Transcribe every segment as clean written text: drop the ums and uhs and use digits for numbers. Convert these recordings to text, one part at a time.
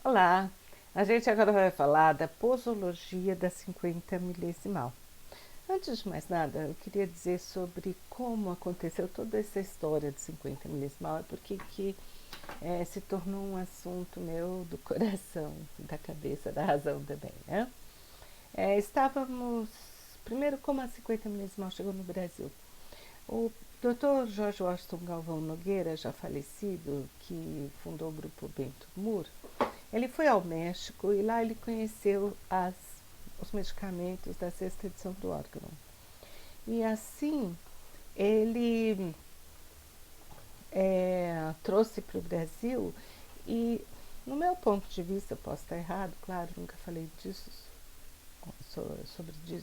Olá, a gente agora vai falar da posologia da 50 milesimal. Antes de mais nada, eu queria dizer sobre como aconteceu toda essa história de 50 milesimal e por que se tornou um assunto meu do coração, da cabeça, da razão também, né? Estávamos, primeiro, como a 50 milesimal chegou no Brasil. O Dr. Jorge Washington Galvão Nogueira, já falecido, que fundou o grupo Bento Moore, ele foi ao México e lá ele conheceu os medicamentos da sexta edição do órgão. E assim ele trouxe para o Brasil e, no meu ponto de vista, posso estar errado, claro, nunca falei disso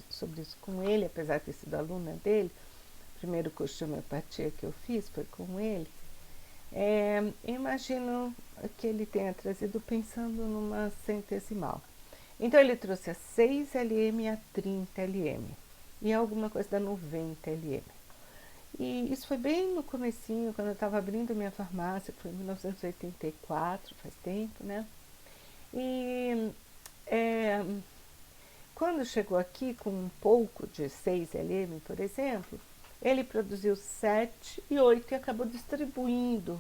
sobre isso com ele, apesar de ter sido aluna dele. O primeiro curso de homeopatia que eu fiz foi com ele. Imagino que ele tenha trazido pensando numa centesimal. Então ele trouxe a 6 LM e a 30 LM e alguma coisa da 90 LM. E isso foi bem no comecinho, quando eu estava abrindo minha farmácia, foi em 1984, faz tempo, né? E quando chegou aqui com um pouco de 6 LM, por exemplo, ele produziu 7 e 8 e acabou distribuindo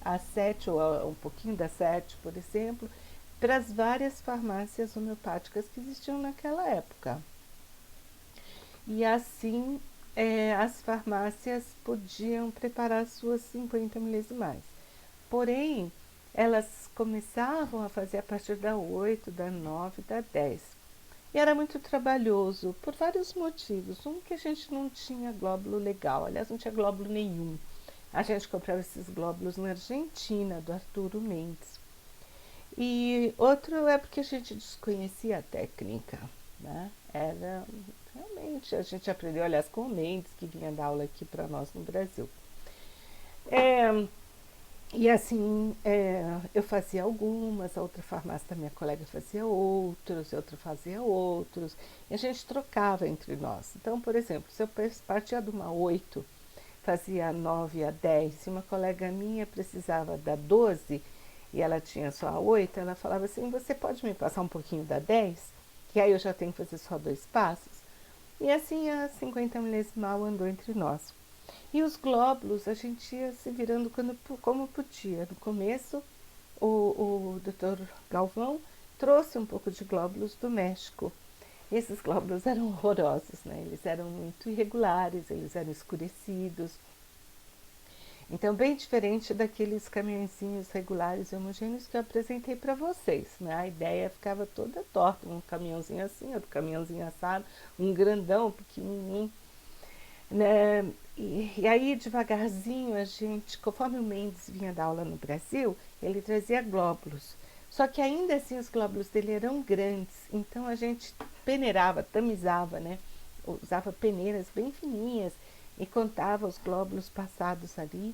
a 7 ou um pouquinho da 7, por exemplo, para as várias farmácias homeopáticas que existiam naquela época. E assim as farmácias podiam preparar suas 50 milesimais. Porém, elas começavam a fazer a partir da 8, da 9, da 10. E era muito trabalhoso, por vários motivos. Um, que a gente não tinha glóbulo legal, aliás, não tinha glóbulo nenhum. A gente comprava esses glóbulos na Argentina, do Arturo Mendes. E outro é porque a gente desconhecia a técnica, né? Era realmente, a gente aprendeu, aliás, com o Mendes, que vinha dar aula aqui para nós no Brasil. E assim, eu fazia algumas, a outra farmácia da minha colega fazia outros, outra fazia outros, e a gente trocava entre nós. Então, por exemplo, se eu partia de uma 8, fazia a 9 a 10, e uma colega minha precisava da 12, e ela tinha só a 8, ela falava assim, você pode me passar um pouquinho da 10? Que aí eu já tenho que fazer só 2 passos. E assim a 50 milesimal andou entre nós. E os glóbulos a gente ia se virando como podia. No começo, o Dr. Galvão trouxe um pouco de glóbulos do México. Esses glóbulos eram horrorosos, né? Eles eram muito irregulares, eles eram escurecidos. Então, bem diferente daqueles caminhõezinhos regulares e homogêneos que eu apresentei para vocês, né? A ideia ficava toda torta, um caminhãozinho assim, outro caminhãozinho assado, um grandão, pequenininho, né? E aí, devagarzinho, a gente, conforme o Mendes vinha dar aula no Brasil, ele trazia glóbulos. Só que ainda assim os glóbulos dele eram grandes, então a gente peneirava, tamizava, né? Usava peneiras bem fininhas e contava os glóbulos passados ali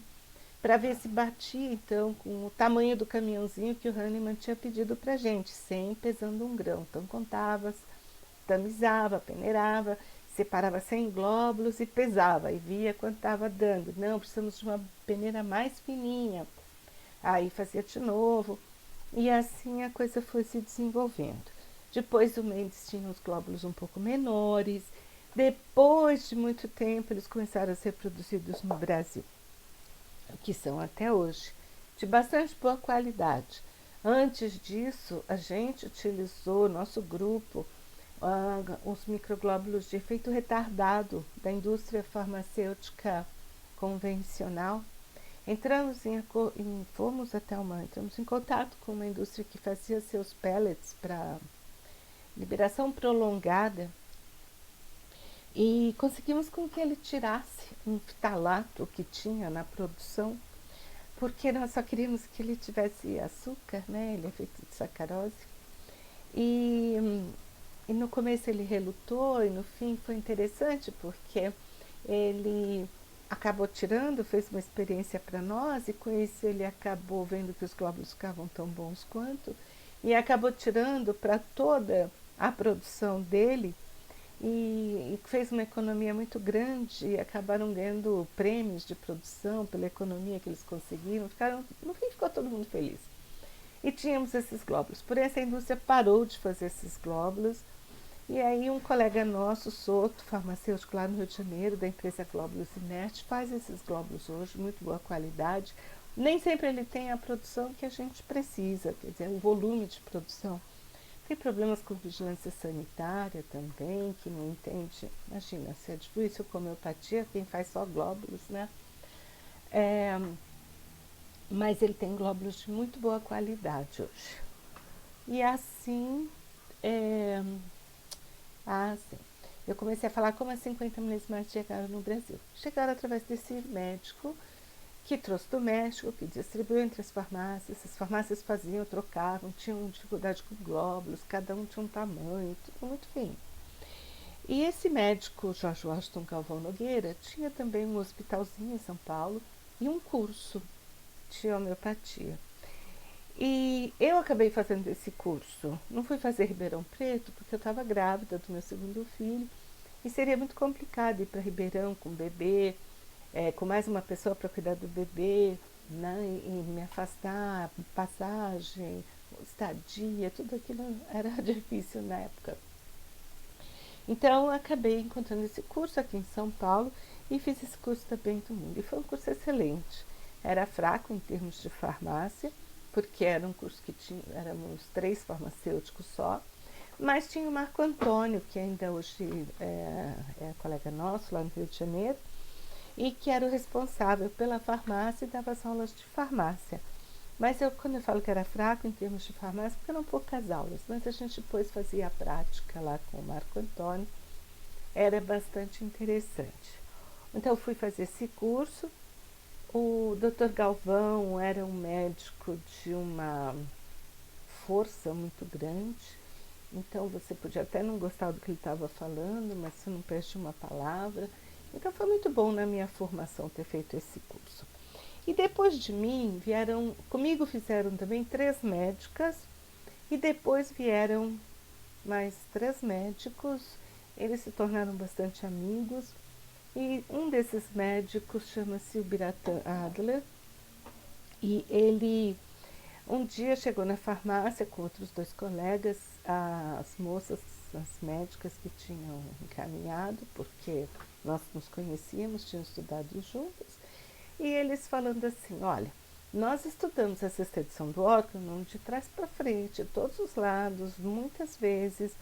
para ver se batia então com o tamanho do caminhãozinho que o Hahnemann tinha pedido para gente, sem pesando um grão. Então contava, tamizava, peneirava, separava 100 glóbulos e pesava e via quanto estava dando. Não, precisamos de uma peneira mais fininha. Aí fazia de novo e assim a coisa foi se desenvolvendo. Depois o Mendes tinha os glóbulos um pouco menores. Depois de muito tempo eles começaram a ser produzidos no Brasil, que são até hoje, de bastante boa qualidade. Antes disso, a gente utilizou, nosso grupo, os microglóbulos de efeito retardado da indústria farmacêutica convencional. Entramos em contato com uma indústria que fazia seus pellets para liberação prolongada e conseguimos com que ele tirasse um fitalato que tinha na produção, porque nós só queríamos que ele tivesse açúcar, né? Ele é feito de sacarose. E no começo ele relutou e no fim foi interessante porque ele acabou tirando, fez uma experiência para nós e com isso ele acabou vendo que os glóbulos ficavam tão bons quanto e acabou tirando para toda a produção dele e fez uma economia muito grande e acabaram ganhando prêmios de produção pela economia que eles conseguiram. No fim ficou todo mundo feliz. E tínhamos esses glóbulos. Porém, essa indústria parou de fazer esses glóbulos. E aí um colega nosso, Soto, farmacêutico lá no Rio de Janeiro, da empresa Glóbulos Inerte, faz esses glóbulos hoje, muito boa qualidade. Nem sempre ele tem a produção que a gente precisa, quer dizer, o volume de produção. Tem problemas com vigilância sanitária também, que não entende. Imagina, se é difícil com homeopatia, quem faz só glóbulos, né? É, mas ele tem glóbulos de muito boa qualidade hoje. E assim, é, assim, eu comecei a falar como as 50 milisemares chegaram no Brasil. Chegaram através desse médico que trouxe do México, que distribuiu entre as farmácias faziam, trocavam, tinham dificuldade com glóbulos, cada um tinha um tamanho, tudo muito fino. E esse médico, Jorge Washington Galvão Nogueira, tinha também um hospitalzinho em São Paulo e um curso de homeopatia. E eu acabei fazendo esse curso. Não fui fazer Ribeirão Preto porque eu estava grávida do meu segundo filho e seria muito complicado ir para Ribeirão com o bebê, com mais uma pessoa para cuidar do bebê, né, e me afastar, passagem, estadia, tudo aquilo era difícil na época. Então eu acabei encontrando esse curso aqui em São Paulo e fiz esse curso também do mundo. E foi um curso excelente. Era fraco em termos de farmácia, porque era um curso que éramos 3 farmacêuticos só, mas tinha o Marco Antônio, que ainda hoje é colega nosso lá no Rio de Janeiro, e que era o responsável pela farmácia e dava as aulas de farmácia. Mas quando eu falo que era fraco em termos de farmácia, porque eram poucas aulas, mas a gente depois fazia a prática lá com o Marco Antônio, era bastante interessante. Então eu fui fazer esse curso. O Dr. Galvão era um médico de uma força muito grande, então você podia até não gostar do que ele estava falando, mas você não perde uma palavra. Então foi muito bom na minha formação ter feito esse curso. E depois de mim comigo fizeram também 3 médicas e depois vieram mais 3 médicos. Eles se tornaram bastante amigos e um desses médicos chama-se o Biratan Adler e ele um dia chegou na farmácia com outros 2 colegas, as moças, as médicas que tinham encaminhado, porque nós nos conhecíamos, tínhamos estudado juntas, e eles falando assim, olha, nós estudamos essa edição do órgão de trás para frente, todos os lados, muitas vezes,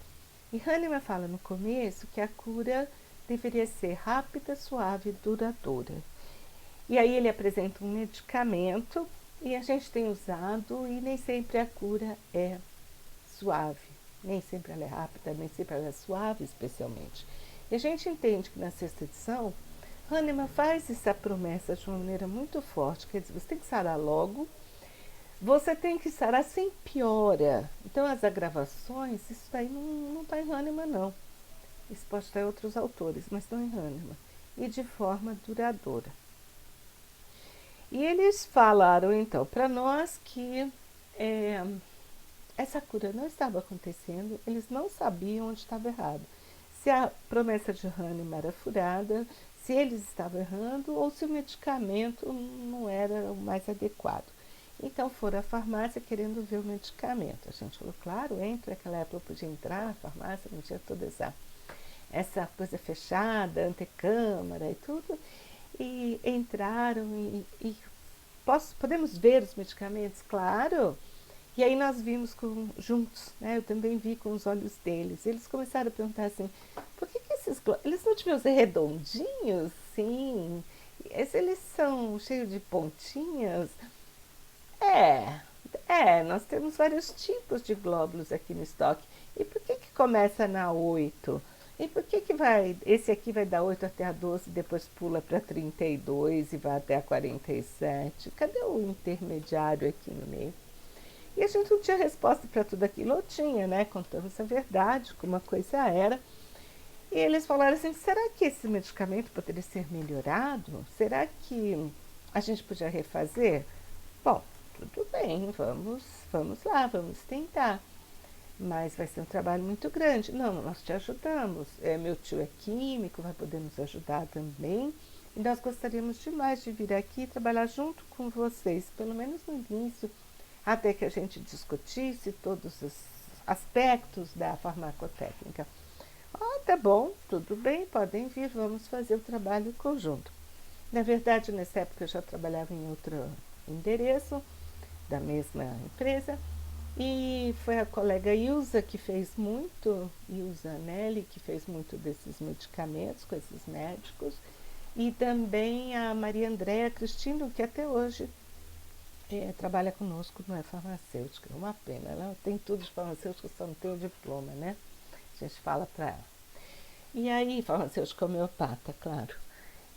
e Hahnemann fala no começo que a cura deveria ser rápida, suave e duradoura. E aí ele apresenta um medicamento e a gente tem usado e nem sempre a cura é suave, nem sempre ela é rápida, nem sempre ela é suave, especialmente. E a gente entende que na 6ª edição, Hahnemann faz essa promessa de uma maneira muito forte, quer dizer, você tem que sarar logo, você tem que sarar sem piora. Então as agravações, isso daí não está em Hahnemann não. Isso pode estar em outros autores, mas não em Hahnemann. E de forma duradoura. E eles falaram então para nós que essa cura não estava acontecendo, eles não sabiam onde estava errado. Se a promessa de Hahnemann era furada, se eles estavam errando ou se o medicamento não era o mais adequado. Então foram à farmácia querendo ver o medicamento. A gente falou, claro, entra, naquela época eu podia entrar na farmácia, não tinha toda essa coisa fechada, antecâmara e tudo. E entraram e podemos ver os medicamentos? Claro. E aí nós vimos juntos, né? Eu também vi com os olhos deles. Eles começaram a perguntar assim, por que esses glóbulos, eles não deviam ser redondinhos? Sim. Eles são cheios de pontinhas? Nós temos vários tipos de glóbulos aqui no estoque. E por que começa na 8? E por que esse aqui vai dar 8 até a 12, depois pula para 32 e vai até a 47? Cadê o intermediário aqui no meio? E a gente não tinha resposta para tudo aquilo, ou tinha, né? Contamos a verdade, como a coisa era. E eles falaram assim, será que esse medicamento poderia ser melhorado? Será que a gente podia refazer? Bom, tudo bem, vamos lá, vamos tentar. Mas vai ser um trabalho muito grande. Não, nós te ajudamos. Meu tio é químico, vai poder nos ajudar também. E nós gostaríamos demais de vir aqui e trabalhar junto com vocês, pelo menos no início, até que a gente discutisse todos os aspectos da farmacotécnica. Tá bom, tudo bem, podem vir, vamos fazer o trabalho conjunto. Na verdade, nessa época eu já trabalhava em outro endereço da mesma empresa, e foi a colega Ilza que fez muito, Ilza Nelly, que fez muito desses medicamentos com esses médicos, e também a Maria Andréa Cristino, que até hoje trabalha conosco, não é farmacêutica, é uma pena, ela tem tudo de farmacêutica, só não tem o diploma, né? A gente fala para ela. E aí, farmacêutica homeopata, claro.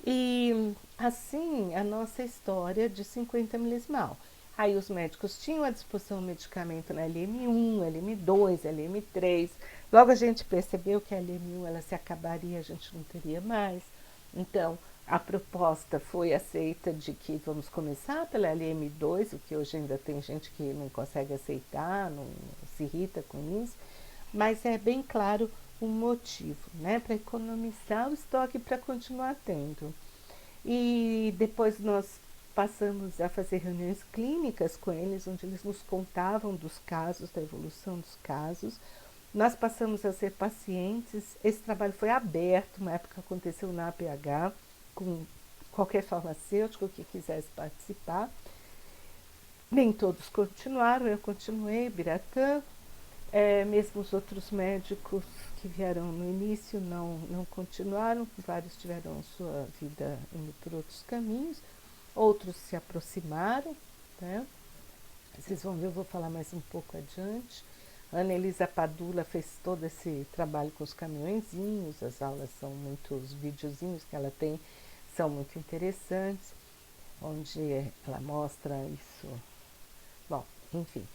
E assim, a nossa história de 50 milismal. Aí os médicos tinham à disposição o medicamento na LM1, LM2, LM3. Logo a gente percebeu que a LM1 ela se acabaria, a gente não teria mais. Então, a proposta foi aceita de que vamos começar pela LM2, o que hoje ainda tem gente que não consegue aceitar, não se irrita com isso, mas é bem claro um motivo, né, para economizar o estoque para continuar tendo. E depois nós passamos a fazer reuniões clínicas com eles, onde eles nos contavam dos casos, da evolução dos casos. Nós passamos a ser pacientes. Esse trabalho foi aberto, uma época aconteceu na APH, com qualquer farmacêutico que quisesse participar. Nem todos continuaram, eu continuei, Biratã. Mesmo os outros médicos que vieram no início não continuaram, vários tiveram a sua vida indo por outros caminhos, outros se aproximaram, né? Vocês vão ver, eu vou falar mais um pouco adiante. A Ana Elisa Padula fez todo esse trabalho com os caminhõezinhos, as aulas são muitos videozinhos que ela tem, são muito interessantes, onde ela mostra isso. Bom, enfim,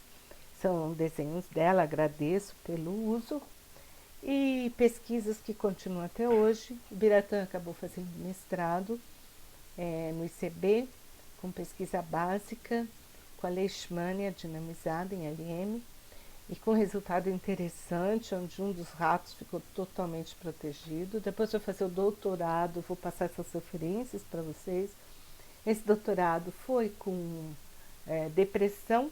são desenhos dela, agradeço pelo uso, e pesquisas que continuam até hoje. O Biratã acabou fazendo mestrado no ICB, com pesquisa básica, com a leishmania dinamizada em LM, e com resultado interessante, onde um dos ratos ficou totalmente protegido. Depois eu vou fazer o doutorado, vou passar essas referências para vocês. Esse doutorado foi com depressão,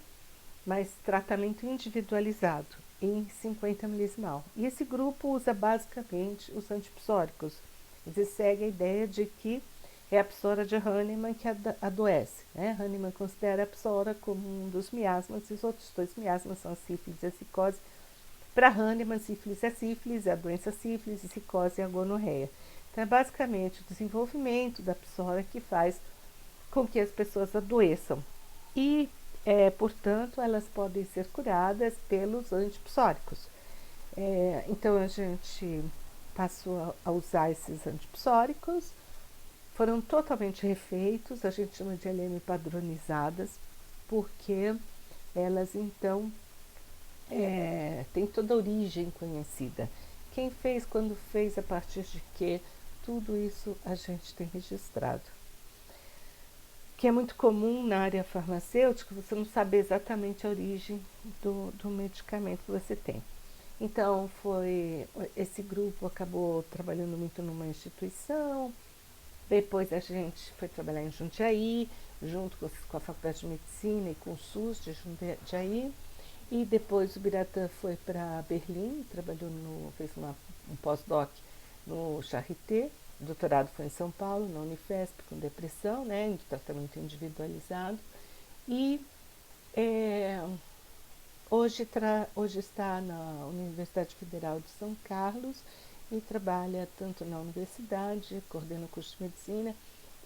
mas tratamento individualizado em 50 milismal. E esse grupo usa basicamente os antipsóricos. Eles seguem a ideia de que é a psora de Hahnemann que adoece, né? Hahnemann considera a psora como um dos miasmas, e os outros dois miasmas são a sífilis e a psicose. Para Hahnemann, sífilis é a doença sífilis, e psicose é a gonorreia. Então é basicamente o desenvolvimento da psora que faz com que as pessoas adoeçam. E portanto, elas podem ser curadas pelos antipsóricos. Então, a gente passou a usar esses antipsóricos, foram totalmente refeitos, a gente chama de LM padronizadas, porque elas, então, têm toda a origem conhecida. Quem fez, quando fez, a partir de quê, tudo isso a gente tem registrado. Que é muito comum na área farmacêutica, você não saber exatamente a origem do medicamento que você tem. Então, esse grupo acabou trabalhando muito numa instituição, depois a gente foi trabalhar em Jundiaí, junto com a Faculdade de Medicina e com o SUS de Jundiaí, e depois o Biratã foi para Berlim, fez um pós-doc no Charité. O doutorado foi em São Paulo, na Unifesp, com depressão, né, em tratamento individualizado. E hoje está na Universidade Federal de São Carlos e trabalha tanto na universidade, coordena o curso de medicina,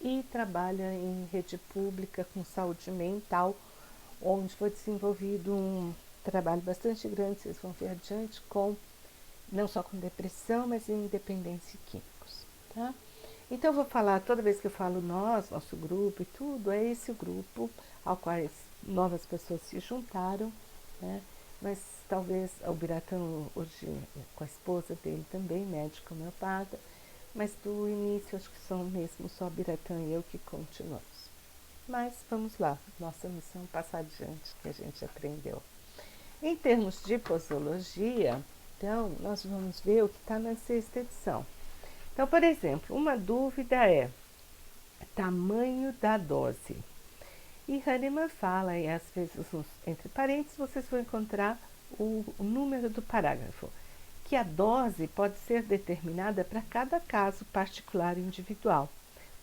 e trabalha em rede pública com saúde mental, onde foi desenvolvido um trabalho bastante grande, vocês vão ver adiante, não só com depressão, mas em dependência e químicos. Tá? Então, eu vou falar, toda vez que eu falo nós, nosso grupo e tudo, é esse o grupo ao qual novas pessoas se juntaram, né? Mas talvez o Biratã hoje, com a esposa dele também, médico homeopata, mas do início acho que são mesmo só Biratã e eu que continuamos. Mas vamos lá, nossa missão é passar adiante, que a gente aprendeu. Em termos de posologia, então, nós vamos ver o que está na 6ª edição. Então, por exemplo, uma dúvida é tamanho da dose. E Hahnemann fala, e às vezes entre parênteses vocês vão encontrar o número do parágrafo, que a dose pode ser determinada para cada caso particular e individual.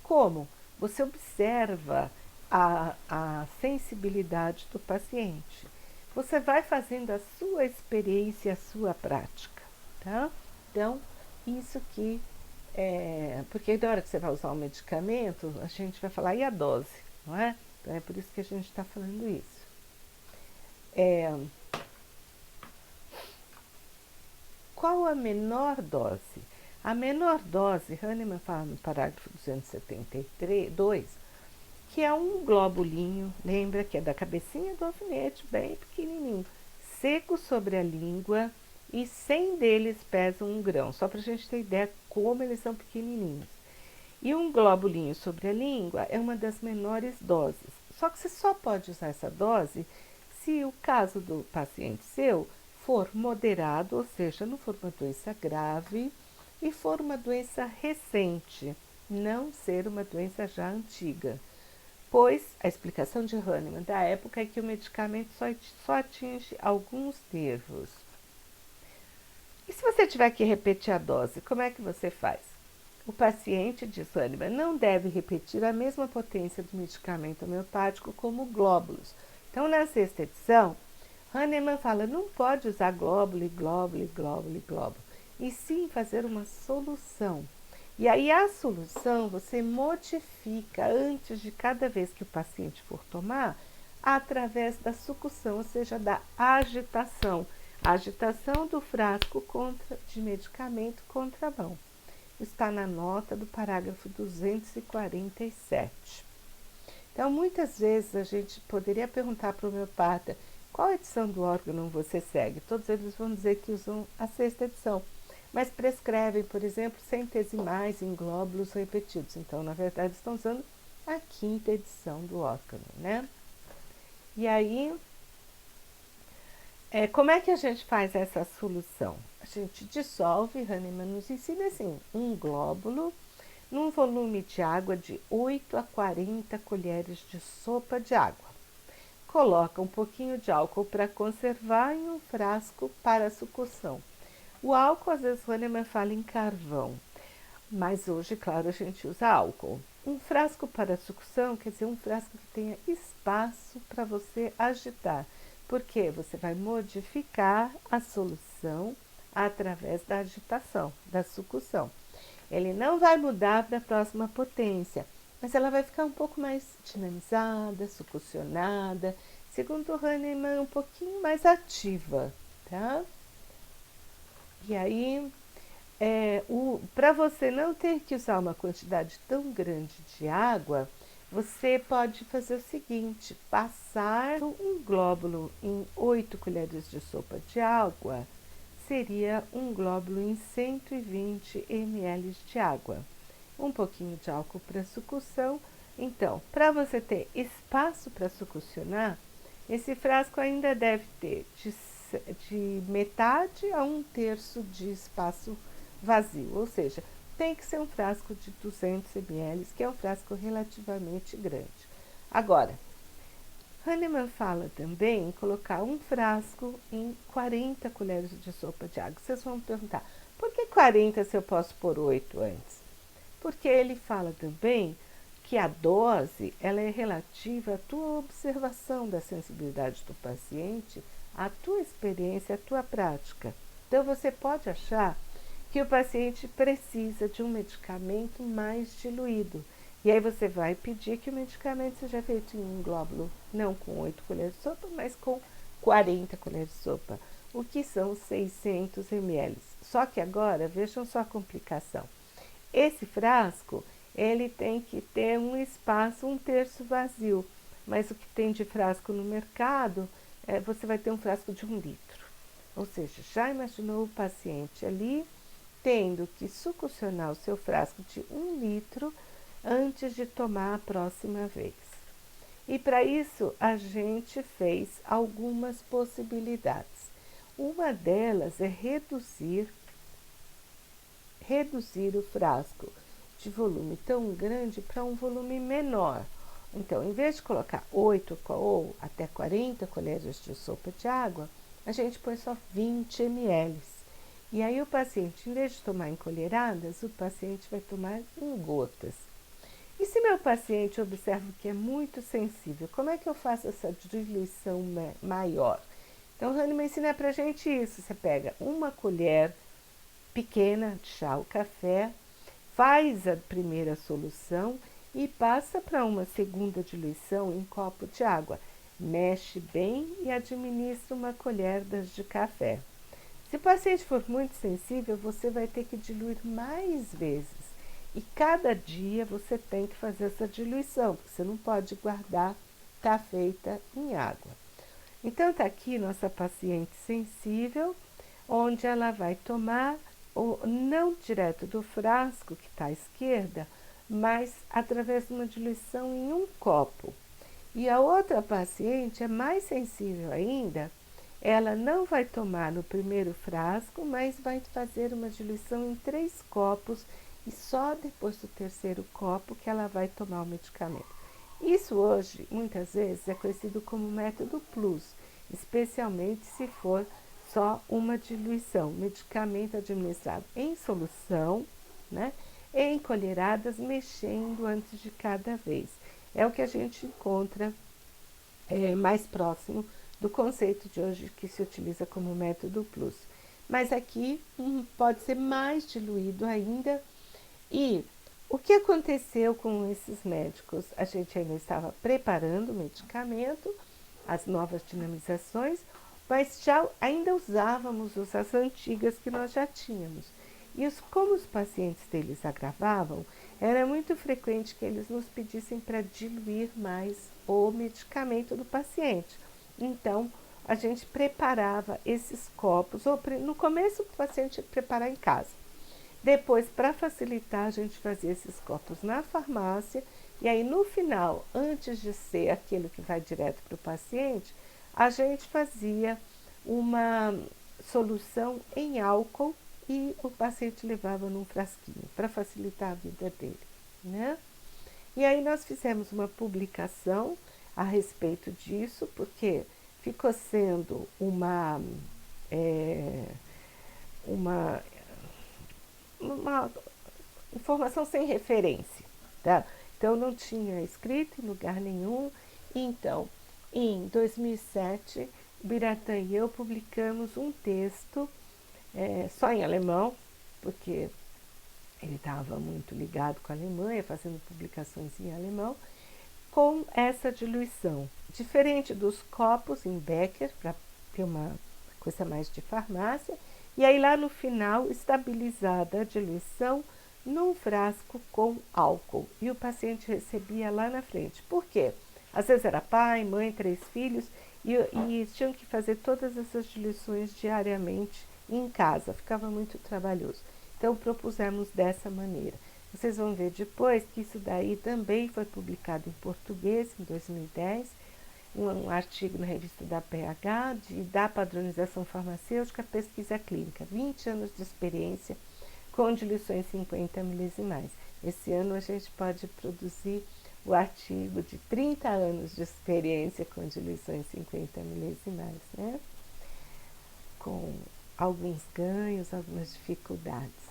Como? Você observa a sensibilidade do paciente. Você vai fazendo a sua experiência, a sua prática, tá? Então, isso que porque na hora que você vai usar um medicamento, a gente vai falar, e a dose, não é? Então é por isso que a gente está falando isso. Qual a menor dose? A menor dose, Hahnemann fala no parágrafo 272, que é um globulinho, lembra que é da cabecinha do alfinete, bem pequenininho, seco sobre a língua, e 100 deles pesam 1 grão, só para a gente ter ideia como eles são pequenininhos. E um globulinho sobre a língua é uma das menores doses. Só que você só pode usar essa dose se o caso do paciente seu for moderado, ou seja, não for uma doença grave e for uma doença recente, não ser uma doença já antiga. Pois a explicação de Hahnemann da época é que o medicamento só atinge alguns nervos. E se você tiver que repetir a dose, como é que você faz? O paciente, diz Hahnemann, não deve repetir a mesma potência do medicamento homeopático como glóbulos. Então, na sexta edição, Hahnemann fala, não pode usar glóbulo, e sim fazer uma solução. E aí a solução você modifica antes de cada vez que o paciente for tomar, através da sucção, ou seja, da agitação. A agitação do frasco de medicamento contra a mão. Está na nota do parágrafo 247. Então, muitas vezes a gente poderia perguntar para o homeopata qual edição do órgão você segue. Todos eles vão dizer que usam a sexta edição, mas prescrevem, por exemplo, centesimais em glóbulos repetidos. Então, na verdade, estão usando a quinta edição do órgão, né? E aí, como é que a gente faz essa solução? A gente dissolve, Hahnemann nos ensina assim, um glóbulo num volume de água de 8 a 40 colheres de sopa de água. Coloca um pouquinho de álcool para conservar em um frasco para sucção. O álcool, às vezes, Hahnemann fala em carvão, mas hoje, claro, a gente usa álcool. Um frasco para sucção quer dizer um frasco que tenha espaço para você agitar, porque você vai modificar a solução através da agitação, da sucção. Ele não vai mudar para a próxima potência, mas ela vai ficar um pouco mais dinamizada, succionada, segundo o Hahnemann, um pouquinho mais ativa, tá? E aí, para você não ter que usar uma quantidade tão grande de água, você pode fazer o seguinte, passar um glóbulo em 8 colheres de sopa de água, seria um glóbulo em 120 ml de água. Um pouquinho de álcool para sucção. Então, para você ter espaço para succionar, esse frasco ainda deve ter de metade a 1/3 de espaço vazio, ou seja, tem que ser um frasco de 200 ml, que é um frasco relativamente grande. Agora, Hahnemann fala também em colocar um frasco em 40 colheres de sopa de água. Vocês vão me perguntar, por que 40 se eu posso pôr 8 antes? Porque ele fala também que a dose ela é relativa à tua observação da sensibilidade do paciente, à tua experiência, à tua prática. Então, você pode achar que o paciente precisa de um medicamento mais diluído. E aí você vai pedir que o medicamento seja feito em um glóbulo, não com 8 colheres de sopa, mas com 40 colheres de sopa, o que são 600 ml. Só que agora, vejam só a complicação. Esse frasco, ele tem que ter um espaço 1/3 vazio, mas o que tem de frasco no mercado, você vai ter um frasco de 1 litro. Ou seja, já imaginou o paciente ali tendo que succionar o seu frasco de 1 litro antes de tomar a próxima vez. E para isso a gente fez algumas possibilidades. Uma delas é reduzir o frasco de volume tão grande para um volume menor. Então, em vez de colocar 8 ou até 40 colheres de sopa de água, a gente põe só 20 ml. E aí o paciente, em vez de tomar em colheradas, o paciente vai tomar em gotas. E se meu paciente observa que é muito sensível, como é que eu faço essa diluição maior? Então, o Hahnemann ensina pra gente isso. Você pega uma colher pequena de chá ou café, faz a primeira solução e passa para uma segunda diluição em copo de água. Mexe bem e administra uma colher de café. Se o paciente for muito sensível, você vai ter que diluir mais vezes. E cada dia você tem que fazer essa diluição, porque você não pode guardar, está feita em água. Então, está aqui nossa paciente sensível, onde ela vai tomar, não direto do frasco que está à esquerda, mas através de uma diluição em um copo. E a outra paciente é mais sensível ainda, ela não vai tomar no primeiro frasco, mas vai fazer uma diluição em 3 copos e só depois do terceiro copo que ela vai tomar o medicamento. Isso hoje, muitas vezes, é conhecido como método plus, especialmente se for só uma diluição, medicamento administrado em solução, né, em colheradas, mexendo antes de cada vez. É o que a gente encontra mais próximo do conceito de hoje que se utiliza como método plus. Mas aqui pode ser mais diluído ainda. E o que aconteceu com esses médicos? A gente ainda estava preparando o medicamento, as novas dinamizações, mas já ainda usávamos as antigas que nós já tínhamos. E como os pacientes deles agravavam, era muito frequente que eles nos pedissem para diluir mais o medicamento do paciente. Então, a gente preparava esses copos, ou no começo o paciente ia preparar em casa. Depois, para facilitar, a gente fazia esses copos na farmácia e aí no final, antes de ser aquele que vai direto para o paciente, a gente fazia uma solução em álcool e o paciente levava num frasquinho para facilitar a vida dele, né? E aí nós fizemos uma publicação a respeito disso, porque ficou sendo uma informação sem referência, tá? Então não tinha escrito em lugar nenhum. Então, em 2007, o Biratã e eu publicamos um texto só em alemão, porque ele estava muito ligado com a Alemanha, fazendo publicações em alemão, com essa diluição. Diferente dos copos em Becker, para ter uma coisa mais de farmácia, e aí lá no final, estabilizada a diluição num frasco com álcool. E o paciente recebia lá na frente. Por quê? Às vezes era pai, mãe, 3 filhos, e tinham que fazer todas essas diluições diariamente em casa. Ficava muito trabalhoso. Então propusemos dessa maneira. Vocês vão ver depois que isso daí também foi publicado em português em 2010, um artigo na revista da PH, da padronização farmacêutica, pesquisa clínica, 20 anos de experiência com diluições 50 milesimais. Esse ano a gente pode produzir o artigo de 30 anos de experiência com diluições 50 milesimais, né? Com alguns ganhos, algumas dificuldades.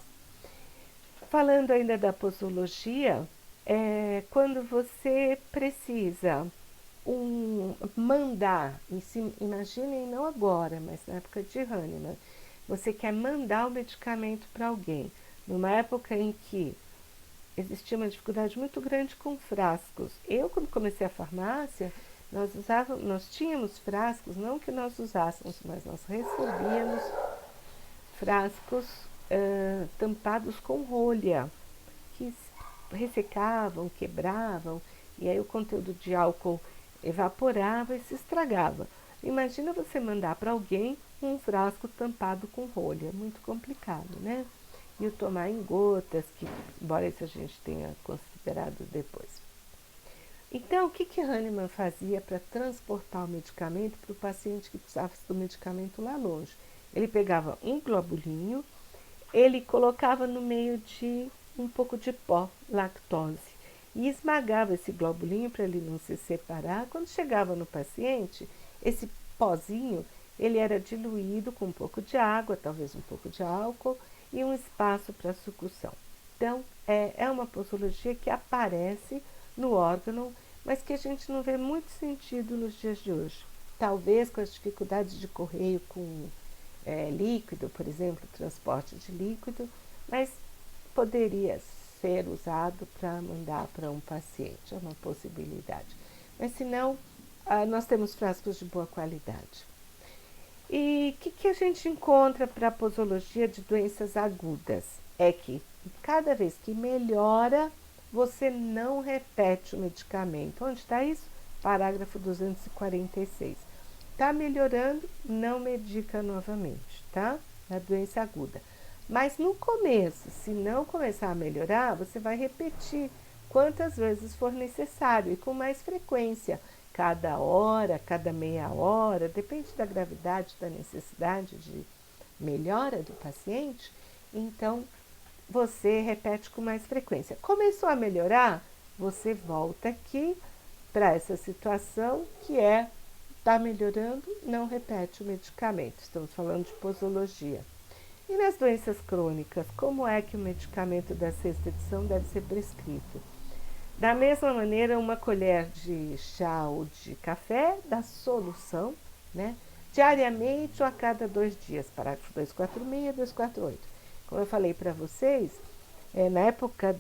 Falando ainda da posologia, quando você precisa mandar, imaginem não agora, mas na época de Hahnemann, você quer mandar o medicamento para alguém, numa época em que existia uma dificuldade muito grande com frascos. Eu, quando comecei a farmácia, nós tínhamos frascos, não que nós usássemos, mas nós recebíamos frascos tampados com rolha, que ressecavam, quebravam, e aí o conteúdo de álcool evaporava e se estragava. Imagina você mandar para alguém um frasco tampado com rolha, muito complicado, né? E o tomar em gotas, que embora isso a gente tenha considerado depois. Então, o que Hahnemann fazia para transportar o medicamento para o paciente que precisava do medicamento lá longe? Ele pegava um globulinho, ele colocava no meio de um pouco de pó, lactose. e esmagava esse globulinho para ele não se separar. Quando chegava no paciente, esse pozinho, ele era diluído com um pouco de água, talvez um pouco de álcool e um espaço para sucção. Então, é uma posologia que aparece no órgão, mas que a gente não vê muito sentido nos dias de hoje. Talvez com as dificuldades de correio com líquido, por exemplo, transporte de líquido, mas poderia ser usado para mandar para um paciente, é uma possibilidade. Mas se não, nós temos frascos de boa qualidade. E o que a gente encontra para a posologia de doenças agudas? É que cada vez que melhora, você não repete o medicamento. Onde está isso? Parágrafo 246. Está melhorando, não medica novamente, tá? Na doença aguda. Mas no começo, se não começar a melhorar, você vai repetir quantas vezes for necessário e com mais frequência. Cada hora, cada meia hora, depende da gravidade, da necessidade de melhora do paciente. Então, você repete com mais frequência. Começou a melhorar, você volta aqui para essa situação que está melhorando, não repete o medicamento. Estamos falando de posologia. E nas doenças crônicas, como é que o medicamento da sexta edição deve ser prescrito? Da mesma maneira, uma colher de chá ou de café dá solução, né? Diariamente ou a cada 2 dias, parágrafo 246 e 248. Como eu falei para vocês, na época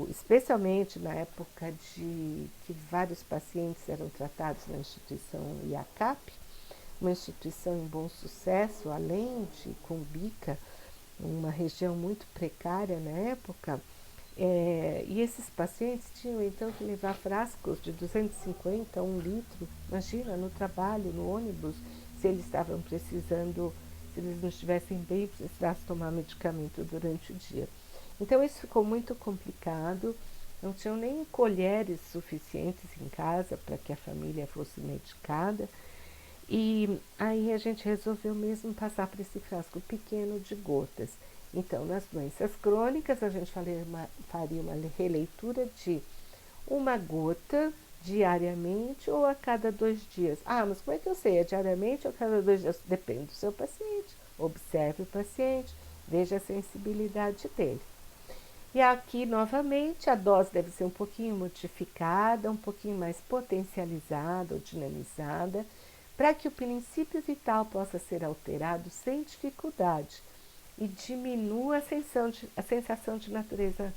especialmente na época de que vários pacientes eram tratados na instituição IACAP, uma instituição em bom sucesso, além de Cumbica, uma região muito precária na época, e esses pacientes tinham então que levar frascos de 250 a 1 litro, imagina, no trabalho, no ônibus, se eles estavam precisando, se eles não estivessem bem, precisassem tomar medicamento durante o dia. Então isso ficou muito complicado, não tinham nem colheres suficientes em casa para que a família fosse medicada. E aí a gente resolveu mesmo passar por esse frasco pequeno de gotas. Então, nas doenças crônicas, a gente faria uma releitura de uma gota diariamente ou a cada 2 dias. Ah, mas como é que eu sei? É diariamente ou a cada 2 dias? Depende do seu paciente. Observe o paciente, veja a sensibilidade dele. E aqui, novamente, a dose deve ser um pouquinho modificada, um pouquinho mais potencializada ou dinamizada, para que o princípio vital possa ser alterado sem dificuldade e diminua a sensação de natureza,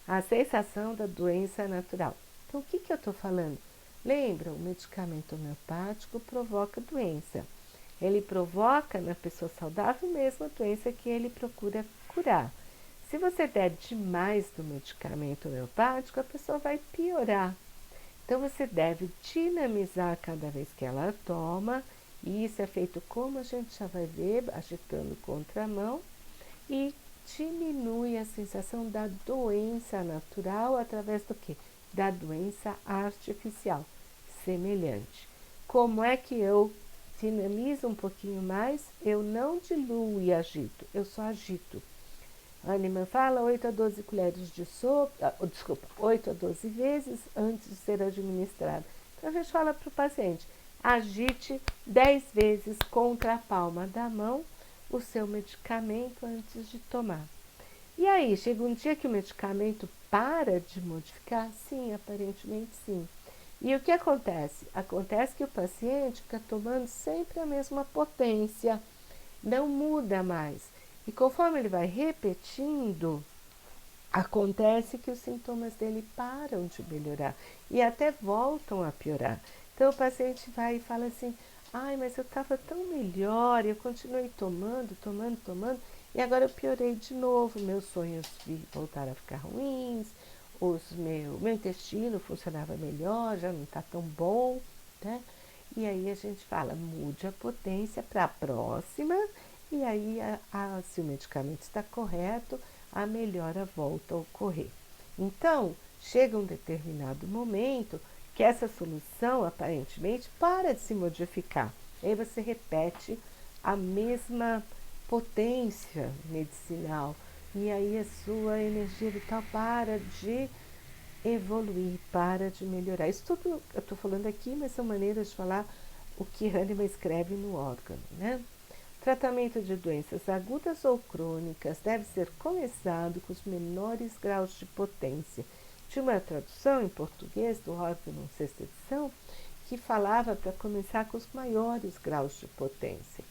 a sensação da doença natural. Então, o que eu estou falando? Lembra, o medicamento homeopático provoca doença. Ele provoca na pessoa saudável mesmo a doença que ele procura curar. Se você der demais do medicamento homeopático, a pessoa vai piorar. Então, você deve dinamizar cada vez que ela toma, e isso é feito como a gente já vai ver, agitando contramão, e diminui a sensação da doença natural através do quê? Da doença artificial, semelhante. Como é que eu dinamizo um pouquinho mais? Eu não diluo e agito, eu só agito. Hahnemann fala 8 a 12 colheres de sopa, 8 a 12 vezes antes de ser administrado. Então a gente fala para o paciente, agite 10 vezes contra a palma da mão o seu medicamento antes de tomar. E aí, chega um dia que o medicamento para de modificar? Sim, aparentemente sim. E o que acontece? Acontece que o paciente fica tomando sempre a mesma potência, não muda mais. E conforme ele vai repetindo, acontece que os sintomas dele param de melhorar e até voltam a piorar. Então o paciente vai e fala assim, ai, mas eu estava tão melhor, eu continuei tomando, e agora eu piorei de novo, meus sonhos voltaram a ficar ruins, meu intestino funcionava melhor, já não está tão bom, né? E aí a gente fala, mude a potência para a próxima, e aí, se o medicamento está correto, a melhora volta a ocorrer. Então, chega um determinado momento que essa solução, aparentemente, para de se modificar. Aí você repete a mesma potência medicinal, e aí a sua energia vital para de evoluir, para de melhorar. Isso tudo eu estou falando aqui, mas são maneiras de falar o que Hahnemann escreve no órgão, né? Tratamento de doenças agudas ou crônicas deve ser começado com os menores graus de potência. Tinha uma tradução em português do órgão, sexta edição, que falava para começar com os maiores graus de potência.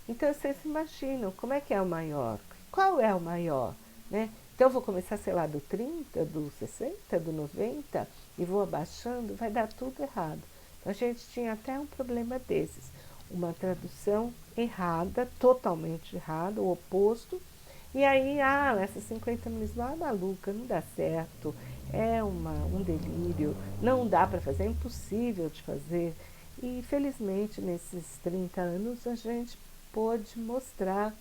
Então vocês imaginam como é que é o maior? Qual é o maior? Né? Então eu vou começar, sei lá, do 30, do 60, do 90 e vou abaixando, vai dar tudo errado. Então a gente tinha até um problema desses. Uma tradução errada, totalmente errada, o oposto. E aí, essa 50 milismol é maluca, não dá certo, é um delírio, não dá para fazer, é impossível de fazer. E felizmente nesses 30 anos a gente pôde mostrar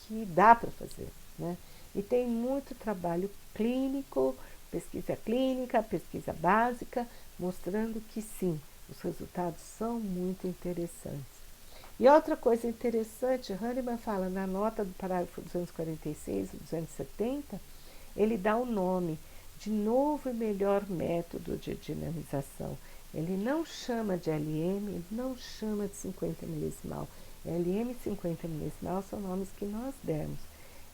que dá para fazer, né? E tem muito trabalho clínico, pesquisa clínica, pesquisa básica, mostrando que sim, os resultados são muito interessantes. E outra coisa interessante, Hahnemann fala na nota do parágrafo 246 e 270, ele dá o nome de novo e melhor método de dinamização. Ele não chama de LM, ele não chama de 50 milesimal. LM e 50 milesimal são nomes que nós demos.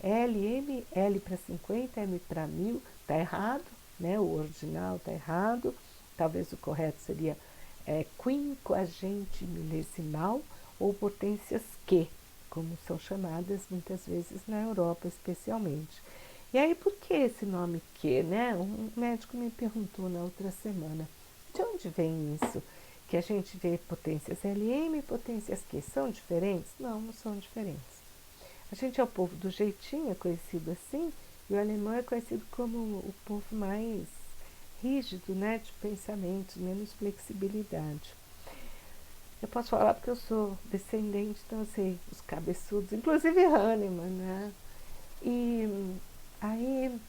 LM, L para 50, M para 1000, está errado, né? O original está errado. Talvez o correto seria quinquagente milesimal, ou potências Q, como são chamadas muitas vezes na Europa especialmente. E aí, por que esse nome Q, né? Um médico me perguntou na outra semana, de onde vem isso? Que a gente vê potências LM e potências Q, são diferentes? Não, não são diferentes. A gente é o povo do jeitinho, é conhecido assim, e o alemão é conhecido como o povo mais rígido, né? De pensamento, menos flexibilidade. Eu posso falar porque eu sou descendente, então eu sei, os cabeçudos, inclusive Hahnemann, né? E aí,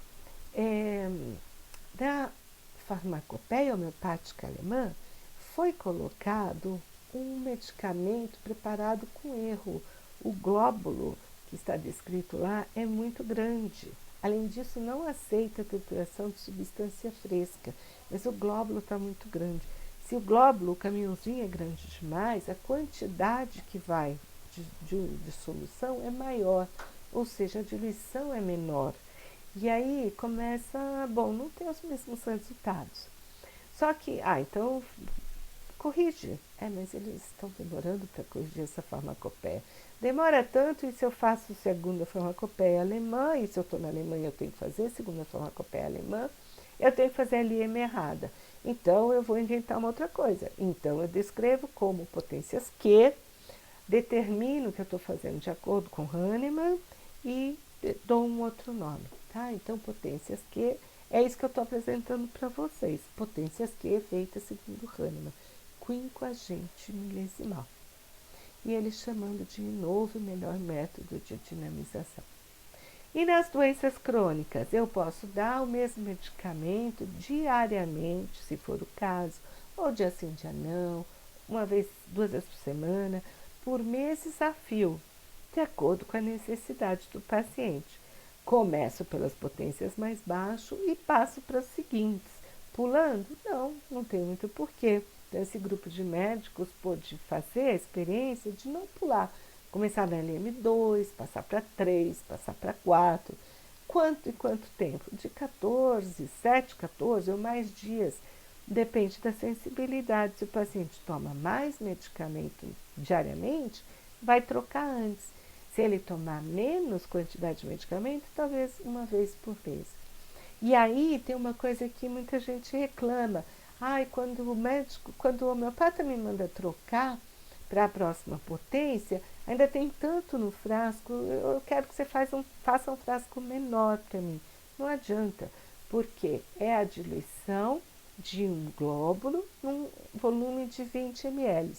da farmacopeia homeopática alemã, foi colocado um medicamento preparado com erro. O glóbulo que está descrito lá é muito grande. Além disso, não aceita a trituração de substância fresca, mas o glóbulo está muito grande. Se o glóbulo, o caminhãozinho é grande demais, a quantidade que vai de solução é maior, ou seja, a diluição é menor. E aí começa, não tem os mesmos resultados. Só que, então corrige. Mas eles estão demorando para corrigir essa farmacopeia. Demora tanto, e se eu faço segunda farmacopeia alemã, e se eu estou na Alemanha eu tenho que fazer segunda farmacopeia alemã, eu tenho que fazer a LM errada. Então eu vou inventar uma outra coisa. Então eu descrevo como potências Q, determino o que eu estou fazendo de acordo com Hahnemann e dou um outro nome. Tá? Então potências Q é isso que eu estou apresentando para vocês. Potências Q feitas segundo Hahnemann. Quinquagente milesimal. E ele chamando de novo o melhor método de dinamização. E nas doenças crônicas, eu posso dar o mesmo medicamento diariamente, se for o caso, ou dia sim, dia não, uma vez, 2 vezes por semana, por meses a fio, de acordo com a necessidade do paciente. Começo pelas potências mais baixas e passo para as seguintes. Pulando? Não tem muito porquê. Então, esse grupo de médicos pôde fazer a experiência de não pular. Começar na LM2, passar para 3, passar para 4. Quanto e quanto tempo? De 14, 7, 14 ou mais dias. Depende da sensibilidade. Se o paciente toma mais medicamento diariamente, vai trocar antes. Se ele tomar menos quantidade de medicamento, talvez uma vez por mês. E aí tem uma coisa que muita gente reclama. Quando o homeopata me manda trocar para a próxima potência, ainda tem tanto no frasco, eu quero que você faça um frasco menor para mim. Não adianta, porque é a diluição de um glóbulo num volume de 20 ml.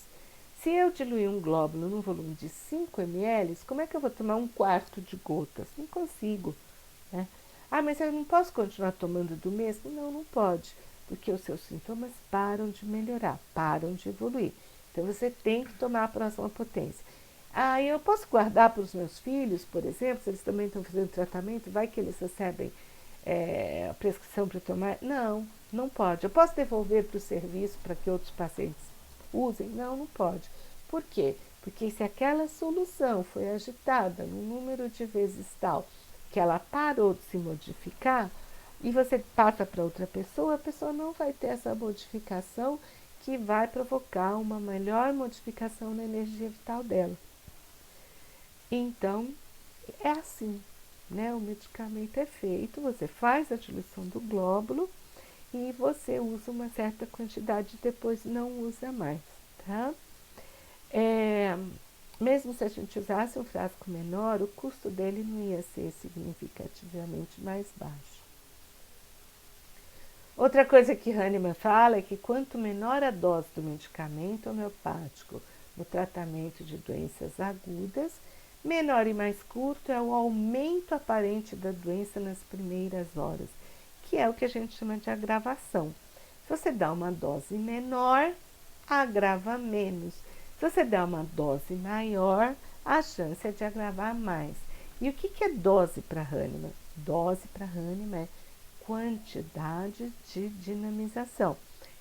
Se eu diluir um glóbulo num volume de 5 ml, como é que eu vou tomar 1/4 de gotas? Não consigo, né? Mas eu não posso continuar tomando do mesmo? Não pode, porque os seus sintomas param de melhorar, param de evoluir. Então você tem que tomar a próxima potência. Eu posso guardar para os meus filhos, por exemplo, se eles também estão fazendo tratamento, vai que eles recebem a prescrição para tomar? Não, Não pode. Eu posso devolver para o serviço para que outros pacientes usem? Não, não pode. Por quê? Porque se aquela solução foi agitada no número de vezes tal que ela parou de se modificar e você passa para outra pessoa, a pessoa não vai ter essa modificação que vai provocar uma melhor modificação na energia vital dela. Então, é assim, né? O medicamento é feito, você faz a diluição do glóbulo e você usa uma certa quantidade e depois não usa mais, tá? Mesmo se a gente usasse um frasco menor, o custo dele não ia ser significativamente mais baixo. Outra coisa que Hahnemann fala é que quanto menor a dose do medicamento homeopático no tratamento de doenças agudas, menor e mais curto é o aumento aparente da doença nas primeiras horas, que é o que a gente chama de agravação. Se você dá uma dose menor, agrava menos. Se você dá uma dose maior, a chance é de agravar mais. E o que é dose para Hahnemann? Dose para Hahnemann é quantidade de dinamização. O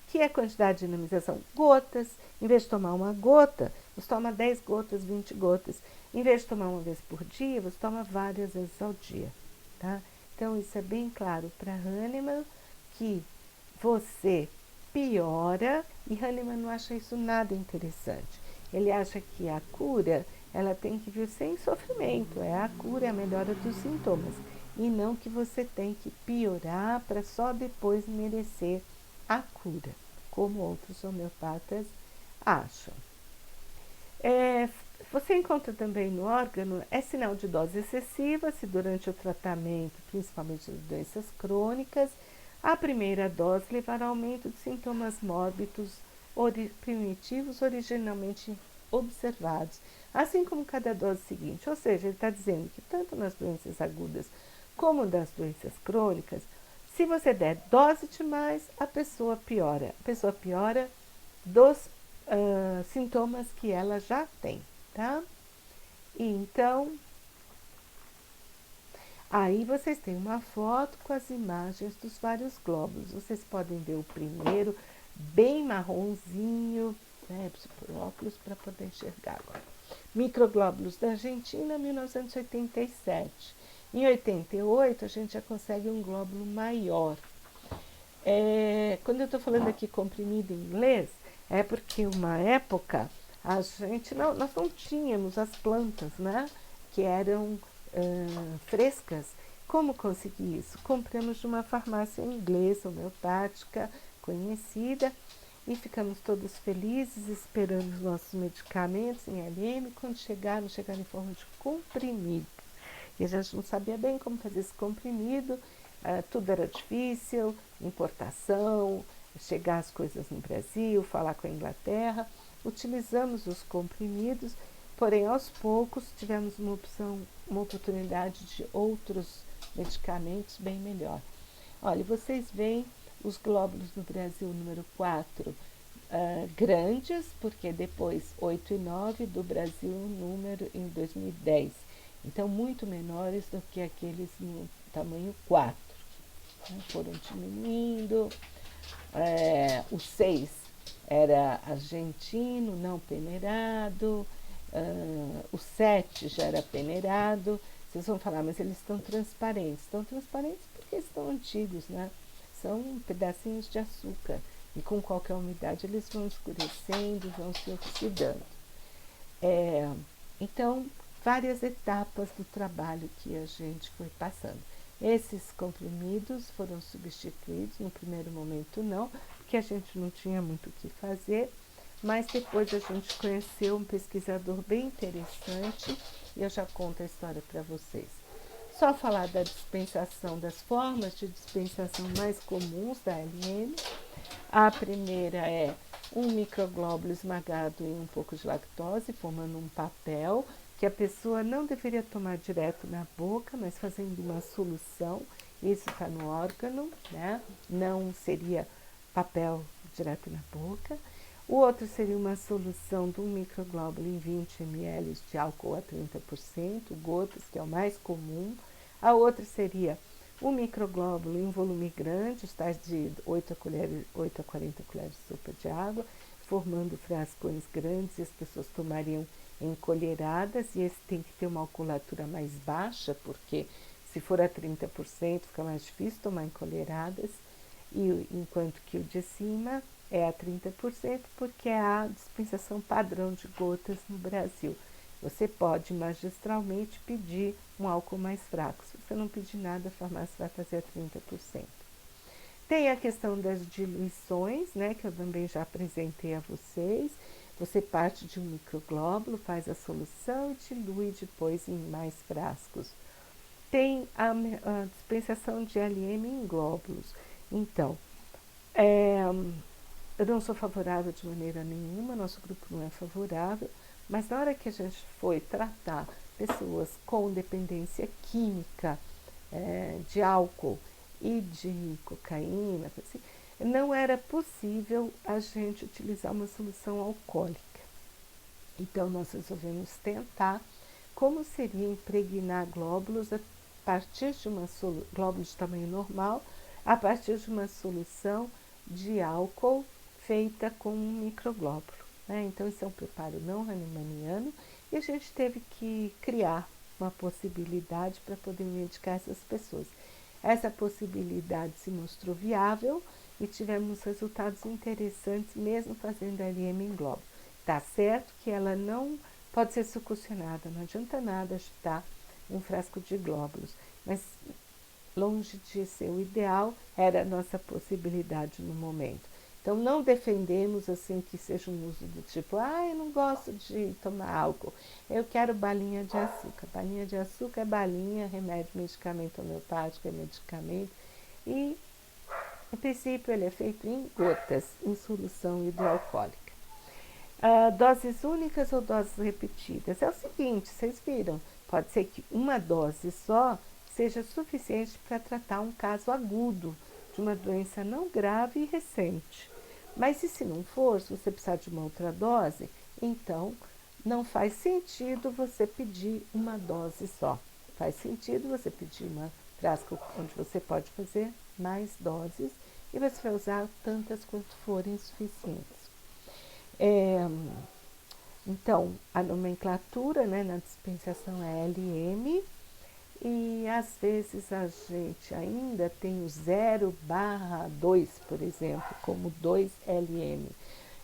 que é quantidade de dinamização? Gotas. Em vez de tomar uma gota, você toma 10 gotas, 20 gotas. Em vez de tomar uma vez por dia, você toma várias vezes ao dia. Tá? Então, isso é bem claro para Hahnemann, que você piora, e Hahnemann não acha isso nada interessante. Ele acha que a cura, ela tem que vir sem sofrimento, a cura é a melhora dos sintomas, e não que você tem que piorar para só depois merecer a cura, como outros homeopatas acham. Você encontra também no órgano, é sinal de dose excessiva se durante o tratamento, principalmente de doenças crônicas, a primeira dose levar ao aumento de sintomas mórbidos primitivos originalmente observados, assim como cada dose seguinte. Ou seja, ele está dizendo que tanto nas doenças agudas como nas doenças crônicas, se você der dose demais, a pessoa piora. A pessoa piora dos sintomas que ela já tem, tá? Então, aí vocês têm uma foto com as imagens dos vários glóbulos. Vocês podem ver o primeiro, bem marronzinho, né? Preciso pôr óculos para poder enxergar agora. Microglóbulos da Argentina, 1987. Em 88, a gente já consegue um glóbulo maior. Quando eu estou falando aqui comprimido em inglês, é porque uma época nós não tínhamos as plantas, né? Que eram frescas. Como conseguir isso? Compramos de uma farmácia inglesa, homeopática, conhecida, e ficamos todos felizes esperando os nossos medicamentos em LM. Quando chegaram em forma de comprimido. E a gente não sabia bem como fazer esse comprimido, tudo era difícil, importação, chegar as coisas no Brasil, falar com a Inglaterra. Utilizamos os comprimidos, porém aos poucos tivemos uma oportunidade de outros medicamentos bem melhor. Olha, vocês veem os glóbulos no Brasil número 4 grandes, porque depois 8 e 9 do Brasil número em 2010. Então, muito menores do que aqueles no tamanho 4. Foram diminuindo. O 6 era argentino, não peneirado. O 7 já era peneirado. Vocês vão falar, mas eles estão transparentes. Estão transparentes porque estão antigos, né? São pedacinhos de açúcar. E com qualquer umidade eles vão escurecendo, vão se oxidando. Então, várias etapas do trabalho que a gente foi passando. Esses comprimidos foram substituídos, no primeiro momento não, porque a gente não tinha muito o que fazer, mas depois a gente conheceu um pesquisador bem interessante e eu já conto a história para vocês. Só falar da dispensação, das formas de dispensação mais comuns da LM. A primeira é um microglóbulo esmagado em um pouco de lactose, formando um papel, que a pessoa não deveria tomar direto na boca, mas fazendo uma solução. Isso está no órgano, né? Não seria papel direto na boca. O outro seria uma solução de um microglóbulo em 20 ml de álcool a 30%, gotas, que é o mais comum. A outra seria O microglóbulo em volume grande, tais de 8 a 40 colheres de sopa de água, formando frascões grandes, e as pessoas tomariam em colheradas, e esse tem que ter uma alcoolatura mais baixa, porque se for a 30% fica mais difícil tomar em colheradas, e enquanto que o de cima é a 30%, porque é a dispensação padrão de gotas no Brasil. Você pode magistralmente pedir um álcool mais fraco. Se você não pedir nada, a farmácia vai fazer a 30%. Tem a questão das diluições, né, que eu também já apresentei a vocês. Você parte de um microglóbulo, faz a solução e dilui depois em mais frascos. Tem a dispensação de LM em glóbulos. Então, eu não sou favorável de maneira nenhuma, nosso grupo não é favorável, mas na hora que a gente foi tratar pessoas com dependência química de álcool e de cocaína, assim, não era possível a gente utilizar uma solução alcoólica. Então, nós resolvemos tentar como seria impregnar glóbulos a partir de glóbulos de tamanho normal, a partir de uma solução de álcool feita com um microglóbulo. Né? Então, isso é um preparo não hahnemanniano e a gente teve que criar uma possibilidade para poder medicar essas pessoas. Essa possibilidade se mostrou viável e tivemos resultados interessantes mesmo fazendo LM em glóbulo. Tá certo que ela não pode ser succionada, não adianta nada agitar um frasco de glóbulos, mas longe de ser o ideal, era a nossa possibilidade no momento. Então, não defendemos assim que seja um uso do tipo, eu não gosto de tomar álcool, eu quero balinha de açúcar. Balinha de açúcar é balinha, remédio, medicamento homeopático é medicamento, e, em princípio, ele é feito em gotas, em solução hidroalcoólica. Doses únicas ou doses repetidas? É o seguinte, vocês viram, pode ser que uma dose só seja suficiente para tratar um caso agudo de uma doença não grave e recente. Mas e se não for, se você precisar de uma outra dose, então não faz sentido você pedir uma dose só. Faz sentido você pedir uma frasco onde você pode fazer mais doses e você vai usar tantas quanto forem suficientes. Então, a nomenclatura, né, na dispensação é LM, e às vezes a gente ainda tem o 0/2, por exemplo, como 2LM.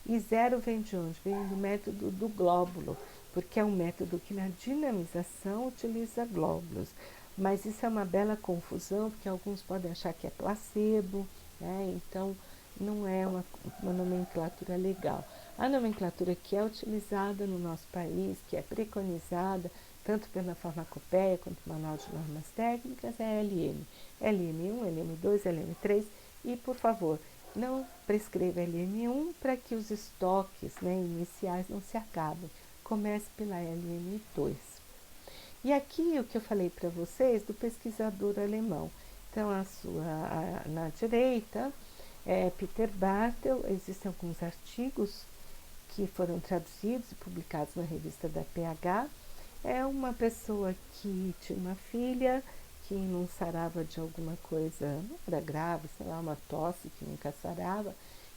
E 0 vem de onde? Vem do método do glóbulo, porque é um método que na dinamização utiliza glóbulos. Mas isso é uma bela confusão, porque alguns podem achar que é placebo, né? Então não é uma nomenclatura legal. A nomenclatura que é utilizada no nosso país, que é preconizada, tanto pela farmacopeia quanto o manual de normas técnicas, é LM. LM1, LM2, LM3 e, por favor, não prescreva LM1 para que os estoques, né, iniciais não se acabem. Comece pela LM2. E aqui o que eu falei para vocês do pesquisador alemão. Então, na direita é Peter Bartel, existem alguns artigos que foram traduzidos e publicados na revista da PH. É uma pessoa que tinha uma filha que não sarava de alguma coisa, não era grave, sei lá, uma tosse que nunca sarava.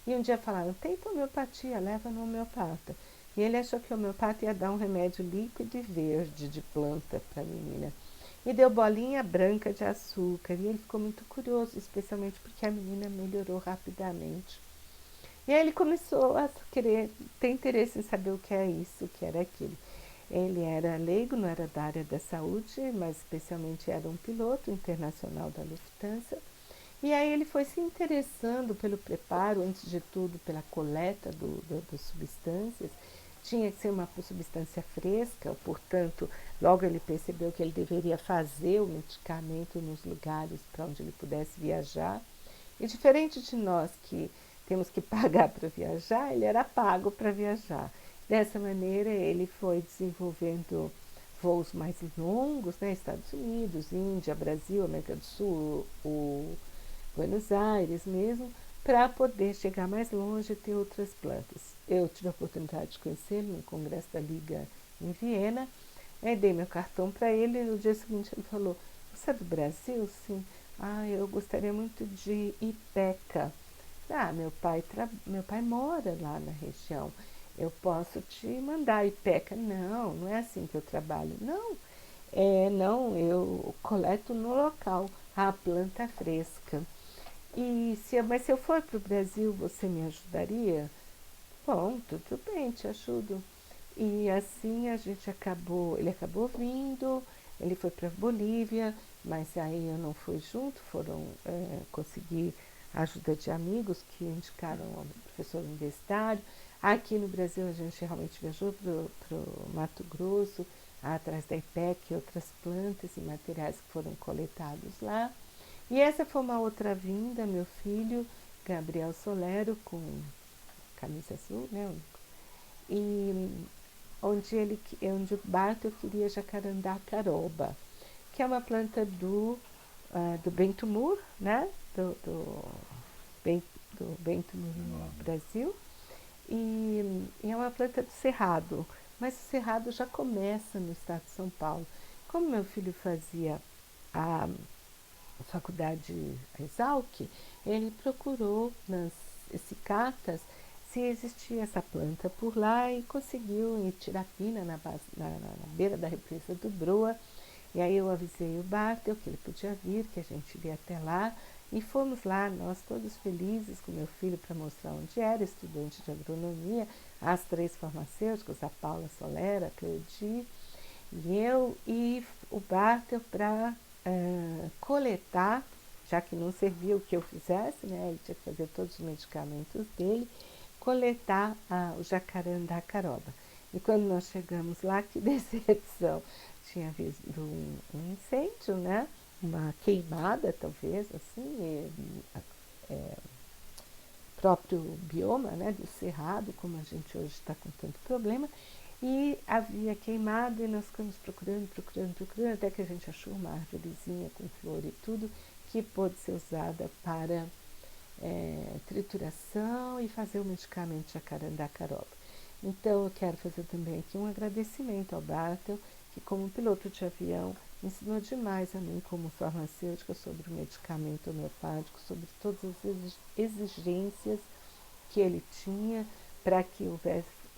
E um dia falaram, tenta homeopatia, leva no homeopata. E ele achou que o homeopata ia dar um remédio líquido e verde de planta para a menina. E deu bolinha branca de açúcar. E ele ficou muito curioso, especialmente porque a menina melhorou rapidamente. E aí ele começou a querer ter interesse em saber o que é isso, o que era aquilo. Ele era leigo, não era da área da saúde, mas especialmente era um piloto internacional da Lufthansa. E aí ele foi se interessando pelo preparo, antes de tudo pela coleta das substâncias. Tinha que ser uma substância fresca, portanto, logo ele percebeu que ele deveria fazer o medicamento nos lugares para onde ele pudesse viajar. E diferente de nós que temos que pagar para viajar, ele era pago para viajar. Dessa maneira, ele foi desenvolvendo voos mais longos, né, Estados Unidos, Índia, Brasil, América do Sul, o Buenos Aires mesmo, para poder chegar mais longe e ter outras plantas. Eu tive a oportunidade de conhecê-lo no Congresso da Liga em Viena, dei meu cartão para ele e no dia seguinte ele falou, você é do Brasil? Sim. Ah, eu gostaria muito de Ipeca. Ah, meu pai mora lá na região. Eu posso te mandar Ipeca. Não, não é assim que eu trabalho. Não, não, eu coleto no local a planta fresca. Mas se eu for para o Brasil, você me ajudaria? Bom, tudo bem, te ajudo. E assim ele acabou vindo, ele foi para a Bolívia, mas aí eu não fui junto, foram conseguir a ajuda de amigos que indicaram ao professor universitário. Aqui no Brasil a gente realmente viajou para o Mato Grosso, atrás da IPEC e outras plantas e materiais que foram coletados lá. E essa foi uma outra vinda, meu filho, Gabriel Solero, com camisa azul, né? E onde o Barton queria jacarandá caroba, que é uma planta do Bento Moore, né? Ben- do Bento Moore no Brasil. E é uma planta do cerrado, mas o cerrado já começa no estado de São Paulo. Como meu filho fazia a faculdade Exalc, ele procurou nas cicatas se existia essa planta por lá e conseguiu em Tirapina, na beira da represa do Broa. E aí eu avisei o Bartel que ele podia vir, que a gente iria até lá. E fomos lá, nós todos felizes com meu filho para mostrar onde era, estudante de agronomia, as três farmacêuticas, a Paula Solera, a Cleudi, e eu e o Bartel para coletar, já que não servia o que eu fizesse, né? Ele tinha que fazer todos os medicamentos dele, coletar o jacarandá caroba. E quando nós chegamos lá, que decepção! Tinha havido um incêndio, né? Uma queimada, talvez, assim, próprio bioma, né, do cerrado, como a gente hoje está com tanto problema, e havia queimado e nós ficamos procurando, até que a gente achou uma árvorezinha com flor e tudo, que pôde ser usada para trituração e fazer o medicamento jacarandá caroba. Então eu quero fazer também aqui um agradecimento ao Bartel, que como piloto de avião ensinou demais a mim como farmacêutica sobre o medicamento homeopático, sobre todas as exigências que ele tinha para que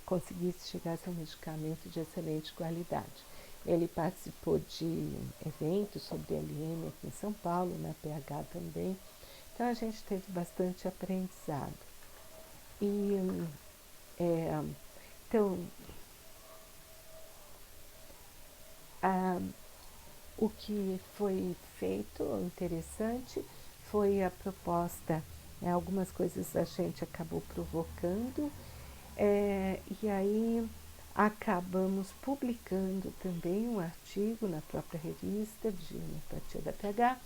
conseguisse chegar a um medicamento de excelente qualidade. Ele participou de eventos sobre LM aqui em São Paulo, na PH também. Então a gente teve bastante aprendizado. E é, então a, o que foi feito interessante foi a proposta, algumas coisas a gente acabou provocando, e aí acabamos publicando também um artigo na própria revista de homeopatia da PH,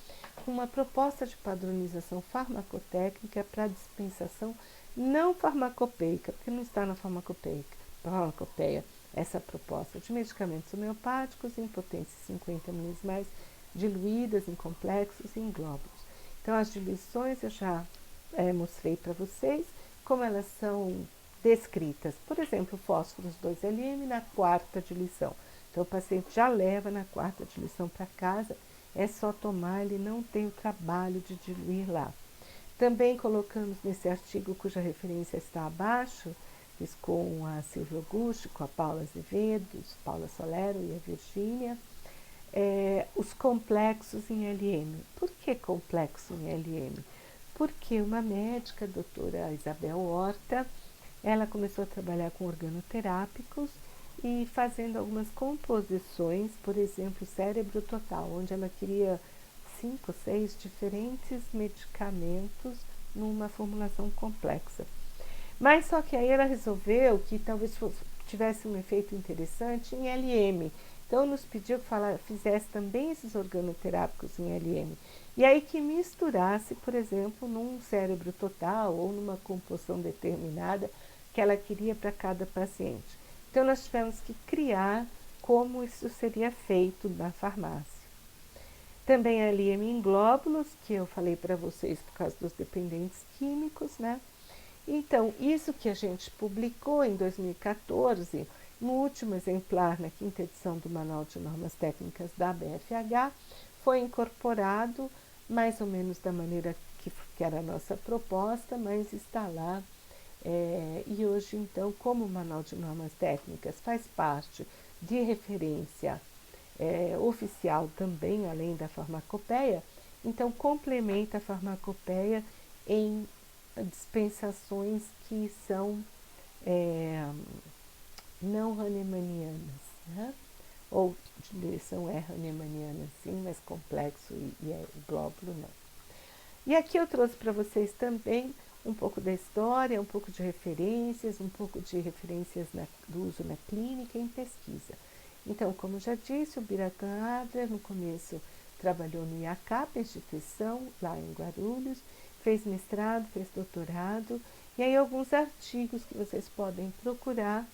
com uma proposta de padronização farmacotécnica para dispensação não farmacopeica, porque não está na farmacopeia essa proposta de medicamentos homeopáticos em potência 50 milismais, diluídas em complexos e em glóbulos. Então, as diluições eu já mostrei para vocês como elas são descritas. Por exemplo, fósforos 2LM na quarta diluição. Então, o paciente já leva na quarta diluição para casa, é só tomar, ele não tem o trabalho de diluir lá. Também colocamos nesse artigo, cuja referência está abaixo, fiz com a Silvia Augusto, com a Paula Azevedo, Paula Solero e a Virgínia, os complexos em LM. Por que complexo em LM? Porque uma médica, a doutora Isabel Horta, ela começou a trabalhar com organoterápicos e fazendo algumas composições, por exemplo, cérebro total, onde ela queria 5, 6 diferentes medicamentos numa formulação complexa. Mas só que aí ela resolveu que talvez tivesse um efeito interessante em LM. Então nos pediu que fizesse também esses organoterápicos em LM. E aí que misturasse, por exemplo, num cérebro total ou numa composição determinada que ela queria para cada paciente. Então nós tivemos que criar como isso seria feito na farmácia. Também a LM em glóbulos, que eu falei para vocês por causa dos dependentes químicos, né? Então, isso que a gente publicou em 2014, no último exemplar, na quinta edição do Manual de Normas Técnicas da BFH, foi incorporado mais ou menos da maneira que era a nossa proposta, mas está lá. E hoje, então, como o Manual de Normas Técnicas faz parte de referência oficial também, além da farmacopeia, então complementa a farmacopeia em dispensações que são não hahnemannianas, né? Ou são hahnemannianas sim, mas complexo e glóbulo não. E aqui eu trouxe para vocês também um pouco da história, um pouco de referências, um pouco de referências do uso na clínica e em pesquisa. Então, como já disse, o Biratan Adler no começo trabalhou no IACAP, instituição, lá em Guarulhos, fez mestrado, fez doutorado, e aí alguns artigos que vocês podem procurar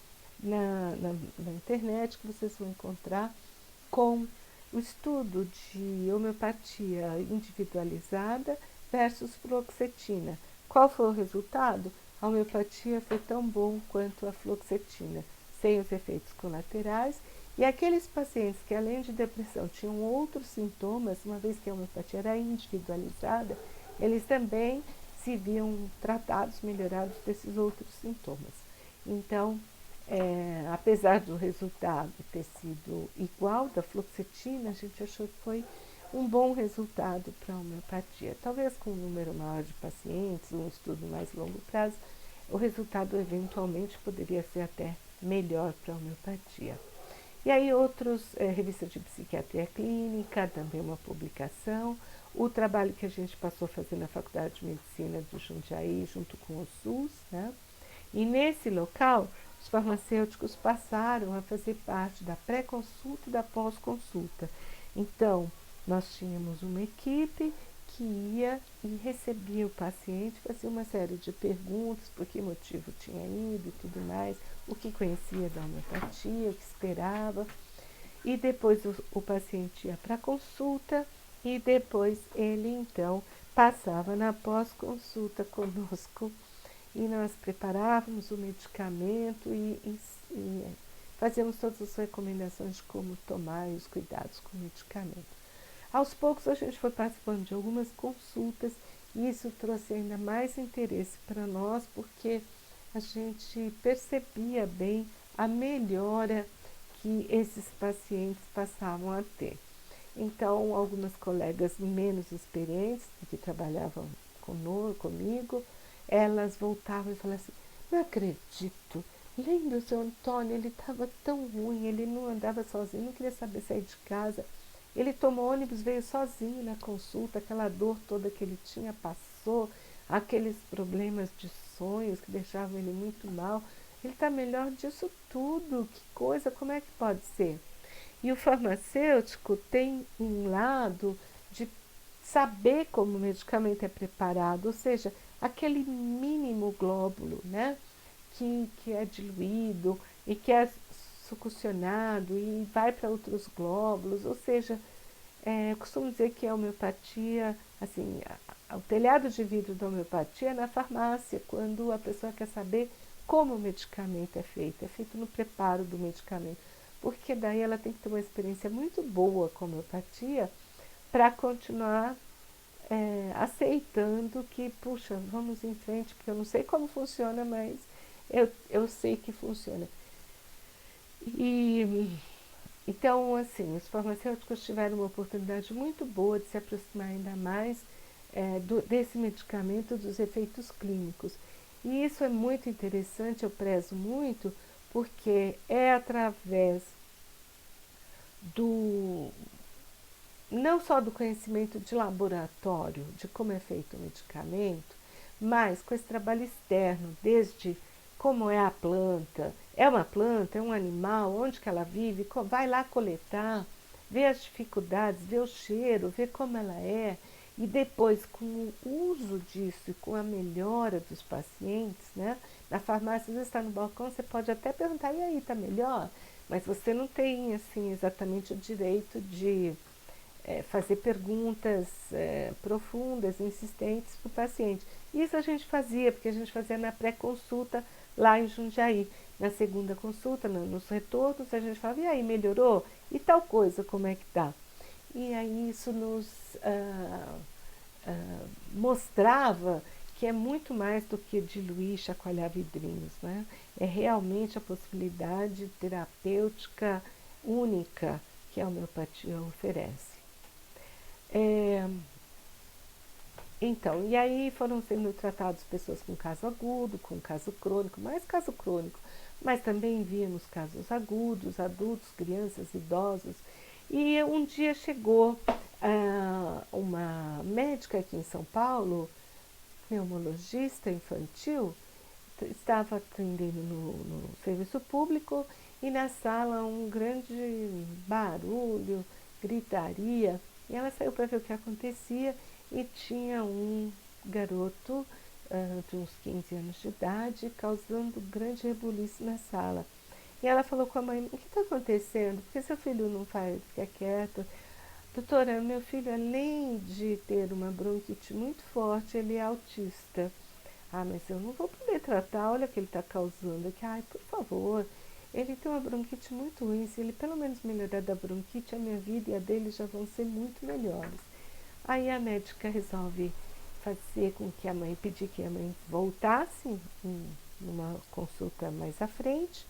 na internet, que vocês vão encontrar com o estudo de homeopatia individualizada versus fluoxetina. Qual foi o resultado? A homeopatia foi tão bom quanto a fluoxetina, sem os efeitos colaterais. E aqueles pacientes que, além de depressão, tinham outros sintomas, uma vez que a homeopatia era individualizada, eles também se viam tratados, melhorados desses outros sintomas. Então, apesar do resultado ter sido igual da fluoxetina, a gente achou que foi um bom resultado para a homeopatia. Talvez com um número maior de pacientes, um estudo mais longo prazo, o resultado eventualmente poderia ser até melhor para a homeopatia. E aí revista de psiquiatria clínica, também uma publicação, o trabalho que a gente passou a fazer na Faculdade de Medicina de Jundiaí, junto com o SUS, né? E nesse local, os farmacêuticos passaram a fazer parte da pré-consulta e da pós-consulta. Então, nós tínhamos uma equipe que ia e recebia o paciente, fazia uma série de perguntas, por que motivo tinha ido e tudo mais, o que conhecia da homeopatia, o que esperava. E depois o paciente ia para a consulta e depois ele, então, passava na pós-consulta conosco e nós preparávamos o medicamento e fazíamos todas as recomendações de como tomar e os cuidados com o medicamento. Aos poucos a gente foi participando de algumas consultas e isso trouxe ainda mais interesse para nós, porque a gente percebia bem a melhora que esses pacientes passavam a ter. Então, algumas colegas menos experientes, que trabalhavam comigo, elas voltavam e falavam assim, não acredito, lembra o seu Antônio, ele estava tão ruim, ele não andava sozinho, não queria saber sair de casa, ele tomou ônibus, veio sozinho na consulta, aquela dor toda que ele tinha passou, aqueles problemas de sonhos que deixavam ele muito mal, ele está melhor disso tudo, que coisa, como é que pode ser? E o farmacêutico tem um lado de saber como o medicamento é preparado, ou seja, aquele mínimo glóbulo, né, que é diluído e que é succionado e vai para outros glóbulos, ou seja, eu costumo dizer que a homeopatia, assim, o telhado de vidro da homeopatia é na farmácia, quando a pessoa quer saber como o medicamento é feito no preparo do medicamento, porque daí ela tem que ter uma experiência muito boa com a homeopatia para continuar aceitando que, puxa, vamos em frente, porque eu não sei como funciona, mas eu sei que funciona. E então, assim, os farmacêuticos tiveram uma oportunidade muito boa de se aproximar ainda mais desse medicamento, dos efeitos clínicos. E isso é muito interessante, eu prezo muito, porque é através não só do conhecimento de laboratório, de como é feito o medicamento, mas com esse trabalho externo, desde como é a planta, é uma planta, é um animal, onde que ela vive, vai lá coletar, vê as dificuldades, vê o cheiro, vê como ela é, e depois com o uso disso e com a melhora dos pacientes, né? Na farmácia, às vezes está no balcão, você pode até perguntar, e aí, está melhor? Mas você não tem, assim, exatamente o direito de fazer perguntas profundas, insistentes para o paciente. Isso a gente fazia, porque a gente fazia na pré-consulta lá em Jundiaí. Na segunda consulta, nos retornos, a gente falava, e aí, melhorou? E tal coisa, como é que tá? E aí isso nos mostrava que é muito mais do que diluir, chacoalhar vidrinhos, né? É realmente a possibilidade terapêutica única que a homeopatia oferece. Então, e aí foram sendo tratados pessoas com caso agudo, com caso crônico, mais caso crônico, mas também víamos casos agudos, adultos, crianças, idosos. E um dia chegou uma médica aqui em São Paulo, pneumologista infantil, estava atendendo no serviço público e na sala um grande barulho, gritaria. E ela saiu para ver o que acontecia e tinha um garoto de uns 15 anos de idade causando grande rebuliço na sala. E ela falou com a mãe: o que está acontecendo? Por que seu filho não faz, fica quieto? Doutora, meu filho, além de ter uma bronquite muito forte, ele é autista. Ah, mas eu não vou poder tratar, olha o que ele está causando aqui. Ai, por favor, ele tem uma bronquite muito ruim. Se ele pelo menos melhorar da bronquite, a minha vida e a dele já vão ser muito melhores. Aí a médica resolve fazer com que a mãe, pedir que a mãe voltasse numa consulta mais à frente.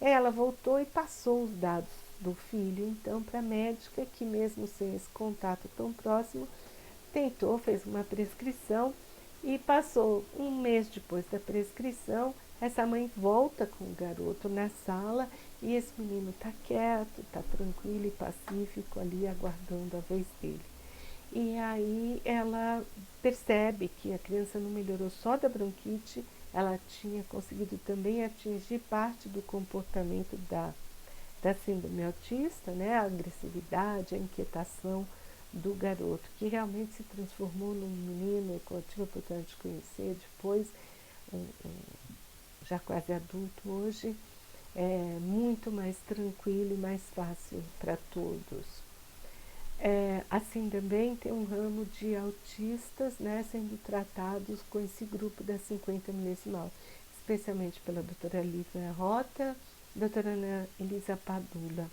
Ela voltou e passou os dados do filho, então, para a médica, que mesmo sem esse contato tão próximo, tentou, fez uma prescrição e passou um mês depois da prescrição, essa mãe volta com o garoto na sala e esse menino está quieto, está tranquilo e pacífico ali aguardando a vez dele. E aí ela percebe que a criança não melhorou só da bronquite, ela tinha conseguido também atingir parte do comportamento da síndrome autista, né? A agressividade, a inquietação do garoto, que realmente se transformou num menino que eu tive a oportunidade de conhecer depois, já quase adulto hoje, muito mais tranquilo e mais fácil para todos. Assim também tem um ramo de autistas, né, sendo tratados com esse grupo da 50 milesimal, especialmente pela doutora Lívia Rota, doutora Ana Elisa Padula.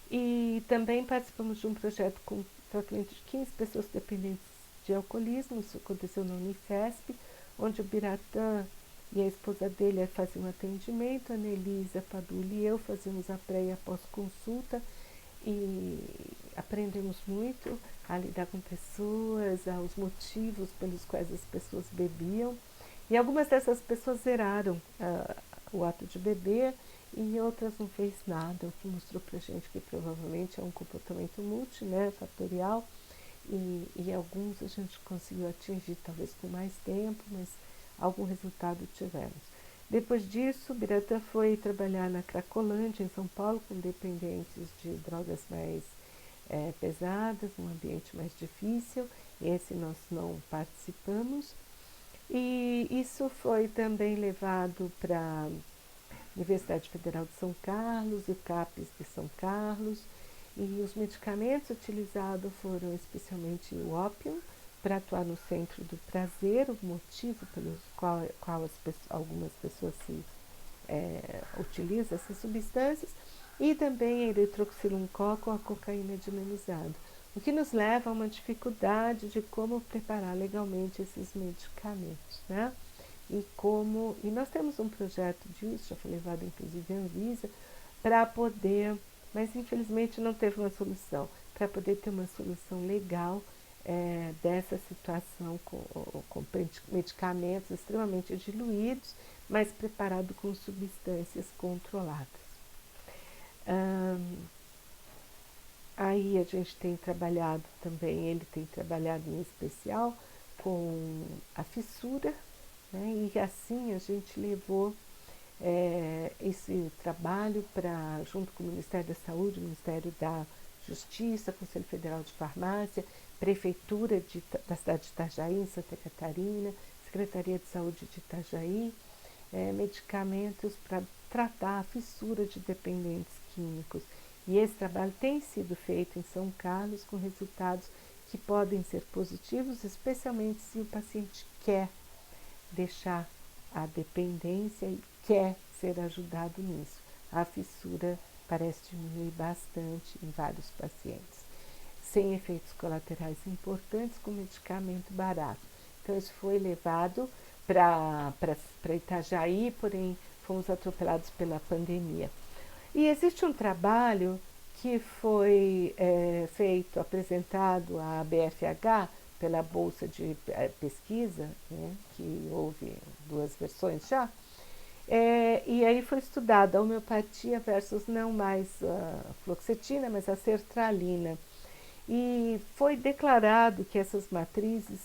E também participamos de um projeto com tratamento de 15 pessoas dependentes de alcoolismo, isso aconteceu na Unifesp, onde o Biratã e a esposa dele faziam atendimento, a Ana Elisa Padula e eu fazíamos a pré e a pós-consulta, e aprendemos muito a lidar com pessoas, aos motivos pelos quais as pessoas bebiam. E algumas dessas pessoas zeraram o ato de beber e outras não fez nada, o que mostrou pra gente que provavelmente é um comportamento multifatorial, e alguns a gente conseguiu atingir talvez com mais tempo, mas algum resultado tivemos. Depois disso, Biratã foi trabalhar na Cracolândia, em São Paulo, com dependentes de drogas mais pesadas, um ambiente mais difícil. Esse nós não participamos. E isso foi também levado para a Universidade Federal de São Carlos e o CAPES de São Carlos. E os medicamentos utilizados foram especialmente o ópio, para atuar no centro do prazer, o motivo pelo qual algumas pessoas utilizam essas substâncias, e também a hidroxiloncoco ou a cocaína dimerizada, o que nos leva a uma dificuldade de como preparar legalmente esses medicamentos, né? E nós temos um projeto disso, já foi levado inclusive à Anvisa, para poder, mas infelizmente não teve uma solução, para poder ter uma solução legal dessa situação com medicamentos extremamente diluídos, mas preparados com substâncias controladas. Aí a gente tem trabalhado também, ele tem trabalhado em especial com a fissura, né? E assim a gente levou esse trabalho junto com o Ministério da Saúde, o Ministério da Justiça, Conselho Federal de Farmácia, Prefeitura da cidade de Itajaí, em Santa Catarina, Secretaria de Saúde de Itajaí, medicamentos para tratar a fissura de dependentes químicos. E esse trabalho tem sido feito em São Carlos com resultados que podem ser positivos, especialmente se o paciente quer deixar a dependência e quer ser ajudado nisso. A fissura parece diminuir bastante em vários pacientes. sem efeitos colaterais importantes, com medicamento barato. Então, isso foi levado para Itajaí, porém fomos atropelados pela pandemia. E existe um trabalho que foi feito, apresentado à BFH, pela Bolsa de Pesquisa, né, que houve 2 versões já, e aí foi estudada a homeopatia versus não mais a fluoxetina, mas a sertralina. E foi declarado que essas matrizes,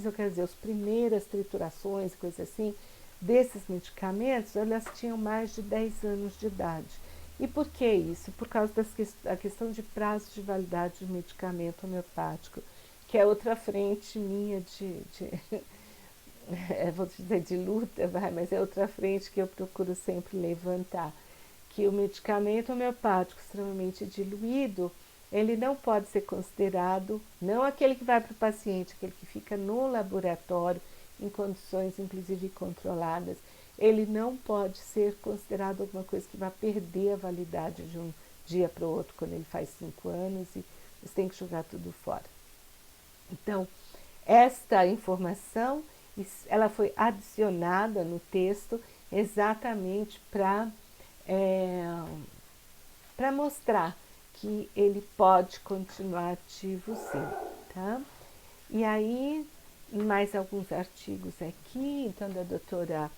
eu quero dizer, as primeiras triturações, coisas assim, desses medicamentos, elas tinham mais de 10 anos de idade. E por que isso? Por causa da questão de prazo de validade do medicamento homeopático, que é outra frente minha vou dizer de luta, mas é outra frente que eu procuro sempre levantar, que o medicamento homeopático extremamente diluído, ele não pode ser considerado, não aquele que vai para o paciente, aquele que fica no laboratório, em condições inclusive controladas, ele não pode ser considerado alguma coisa que vai perder a validade de um dia para o outro, quando ele faz 5 anos e você tem que jogar tudo fora. Então, esta informação, ela foi adicionada no texto exatamente para mostrar que ele pode continuar ativo sim, tá? E aí, mais alguns artigos aqui, então da doutora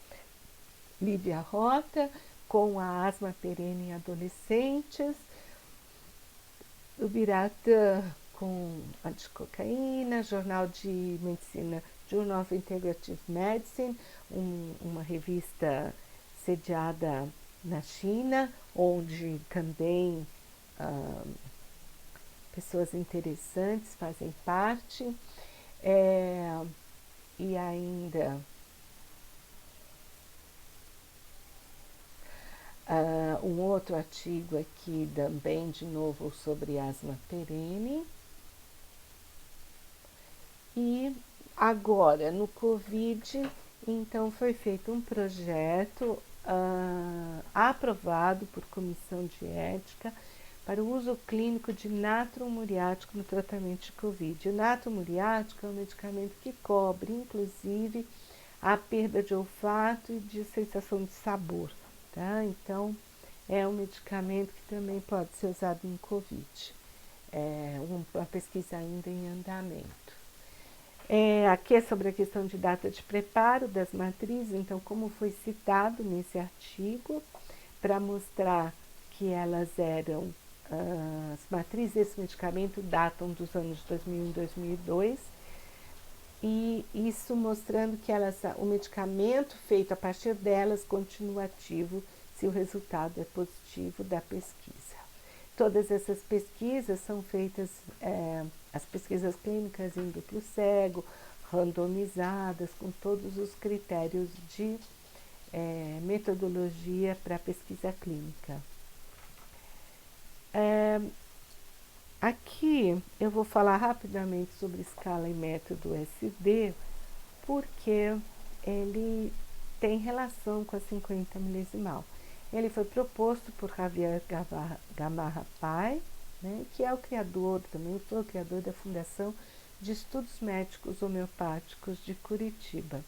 Lívia Rota, com a asma perene em adolescentes, o Biratã com anticocaína, Jornal de Medicina, Journal of Integrative Medicine, uma revista sediada na China, onde também pessoas interessantes fazem parte, e ainda um outro artigo aqui também, de novo, sobre asma perene. E agora, no Covid, então foi feito um projeto aprovado por comissão de ética para o uso clínico de natro muriático no tratamento de Covid. O natro muriático é um medicamento que cobre, inclusive, a perda de olfato e de sensação de sabor, tá? Então, é um medicamento que também pode ser usado em Covid. É uma pesquisa ainda em andamento. Aqui é sobre a questão de data de preparo das matrizes, então, como foi citado nesse artigo, para mostrar que elas eram, as matrizes desse medicamento datam dos anos 2001 e 2002, e isso mostrando que o medicamento feito a partir delas continua ativo se o resultado é positivo da pesquisa. Todas essas pesquisas são feitas, as pesquisas clínicas em duplo cego, randomizadas, com todos os critérios de metodologia para pesquisa clínica. Aqui eu vou falar rapidamente sobre escala e método SD, porque ele tem relação com a 50 milesimal. Ele foi proposto por Javier Gamarra Pai, né, que é o criador, também foi o criador da Fundação de Estudos Médicos Homeopáticos de Curitiba.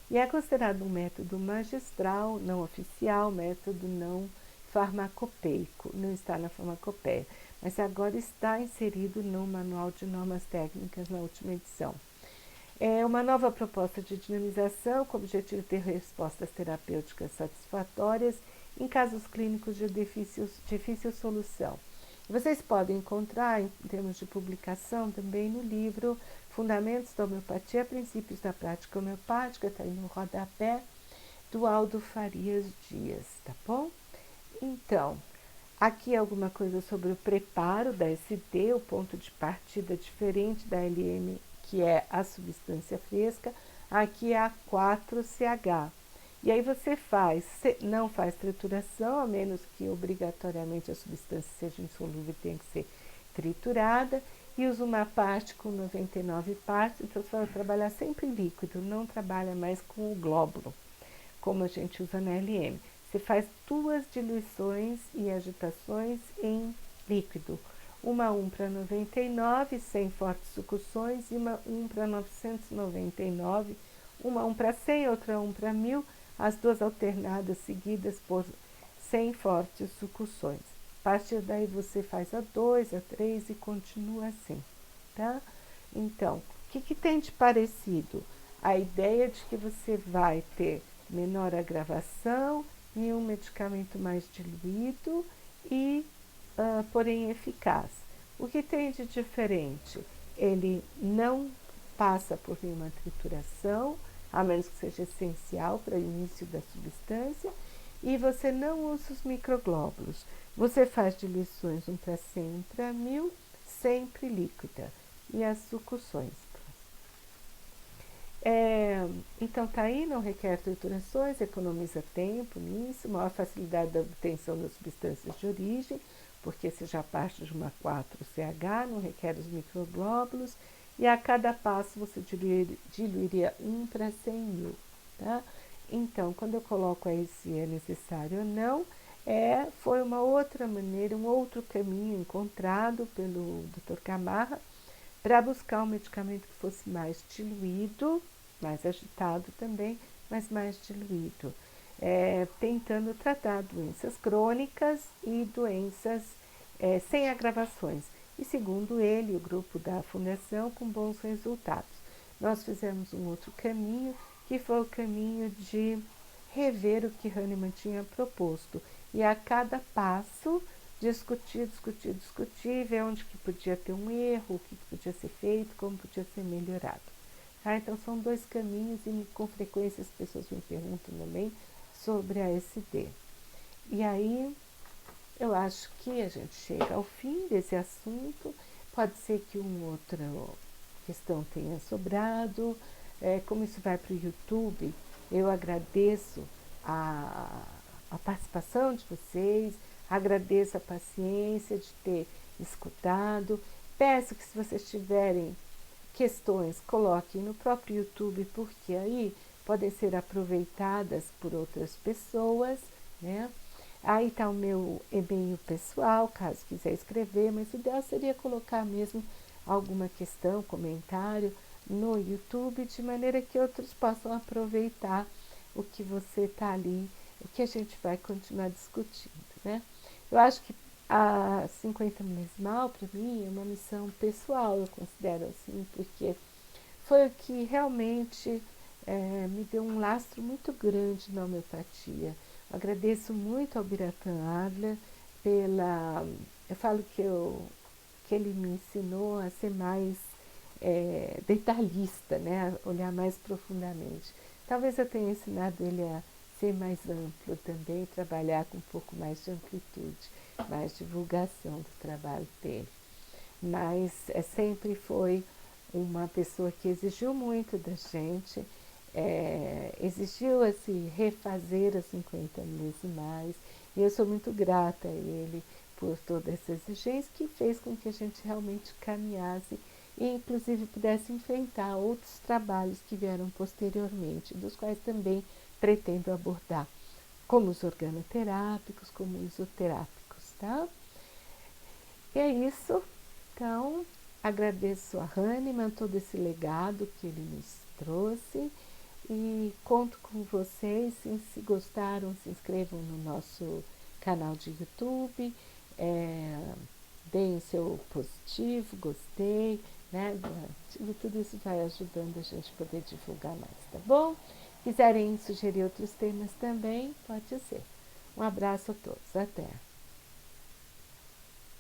E é considerado um método magistral, não oficial, método não farmacopeico, não está na farmacopeia, mas agora está inserido no Manual de Normas Técnicas na última edição. É uma nova proposta de dinamização com o objetivo de ter respostas terapêuticas satisfatórias em casos clínicos de difícil solução. Vocês podem encontrar, em termos de publicação, também no livro Fundamentos da Homeopatia, Princípios da Prática Homeopática, está aí no rodapé, do Aldo Farias Dias, tá bom? Então, aqui alguma coisa sobre o preparo da SD, o ponto de partida diferente da LM, que é a substância fresca, aqui é a 4CH. E aí você não faz trituração, a menos que obrigatoriamente a substância seja insolúvel e tenha que ser triturada, e usa uma parte com 99 partes, então você vai trabalhar sempre líquido, não trabalha mais com o glóbulo, como a gente usa na LM. Você faz 2 diluições e agitações em líquido, uma 1 para 99, sem fortes sucussões, e uma 1 para 999, uma 1 para 100, outra 1 para 1000, as duas alternadas seguidas por 100 fortes sucussões. A partir daí você faz a 2, a 3 e continua assim, tá? Então, o que tem de parecido? A ideia de que você vai ter menor agravação e um medicamento mais diluído e, porém, eficaz. O que tem de diferente? Ele não passa por nenhuma trituração, a menos que seja essencial para o início da substância, e você não usa os microglóbulos. Você faz diluições 1 para 100, 1 para 1000, sempre líquida, e as sucussões. Então tá aí, não requer triturações, economiza tempo nisso, maior facilidade da obtenção das substâncias de origem, porque se já parte de uma 4CH, não requer os microglóbulos, e a cada passo você diluiria 1 para 100 mil, tá? Então, quando eu coloco aí se é necessário ou não, foi uma outra maneira, um outro caminho encontrado pelo Dr. Gamarra para buscar um medicamento que fosse mais diluído, mais agitado também, mas mais diluído, tentando tratar doenças crônicas e doenças sem agravações. E segundo ele, o grupo da fundação, com bons resultados. Nós fizemos um outro caminho, que foi o caminho de rever o que Hahnemann tinha proposto. E a cada passo, discutir, ver onde que podia ter um erro, o que podia ser feito, como podia ser melhorado. Tá? Então, são dois caminhos e com frequência as pessoas me perguntam também sobre a ASD. E aí, eu acho que a gente chega ao fim desse assunto. Pode ser que uma outra questão tenha sobrado. Como isso vai para o YouTube, eu agradeço a participação de vocês, agradeço a paciência de ter escutado. Peço que, se vocês tiverem questões, coloquem no próprio YouTube, porque aí podem ser aproveitadas por outras pessoas, né? Aí está o meu e-mail pessoal, caso quiser escrever, mas o ideal seria colocar mesmo alguma questão, comentário no YouTube, de maneira que outros possam aproveitar o que você está ali, o que a gente vai continuar discutindo, né? Eu acho que a 50 milesimal, para mim, é uma missão pessoal, eu considero assim, porque foi o que realmente me deu um lastro muito grande na homeopatia. Eu agradeço muito ao Biratan Adler pela... Eu falo que ele me ensinou a ser mais detalhista, né? A olhar mais profundamente. Talvez eu tenha ensinado ele a ser mais amplo também, trabalhar com um pouco mais de amplitude, mais divulgação do trabalho dele. Mas sempre foi uma pessoa que exigiu muito da gente, exigiu assim, refazer as 50 milesimais, e eu sou muito grata a ele por toda essa exigência que fez com que a gente realmente caminhasse e inclusive pudesse enfrentar outros trabalhos que vieram posteriormente, dos quais também pretendo abordar, como os organoterápicos, como os isoterápicos, tá? E é isso. Então, agradeço a Hahnemann, todo esse legado que ele nos trouxe, e conto com vocês. Se gostaram, se inscrevam no nosso canal de YouTube, deem o seu positivo, gostei, né? Tudo isso vai ajudando a gente a poder divulgar mais, tá bom? Quiserem sugerir outros temas também, pode ser. Um abraço a todos, até!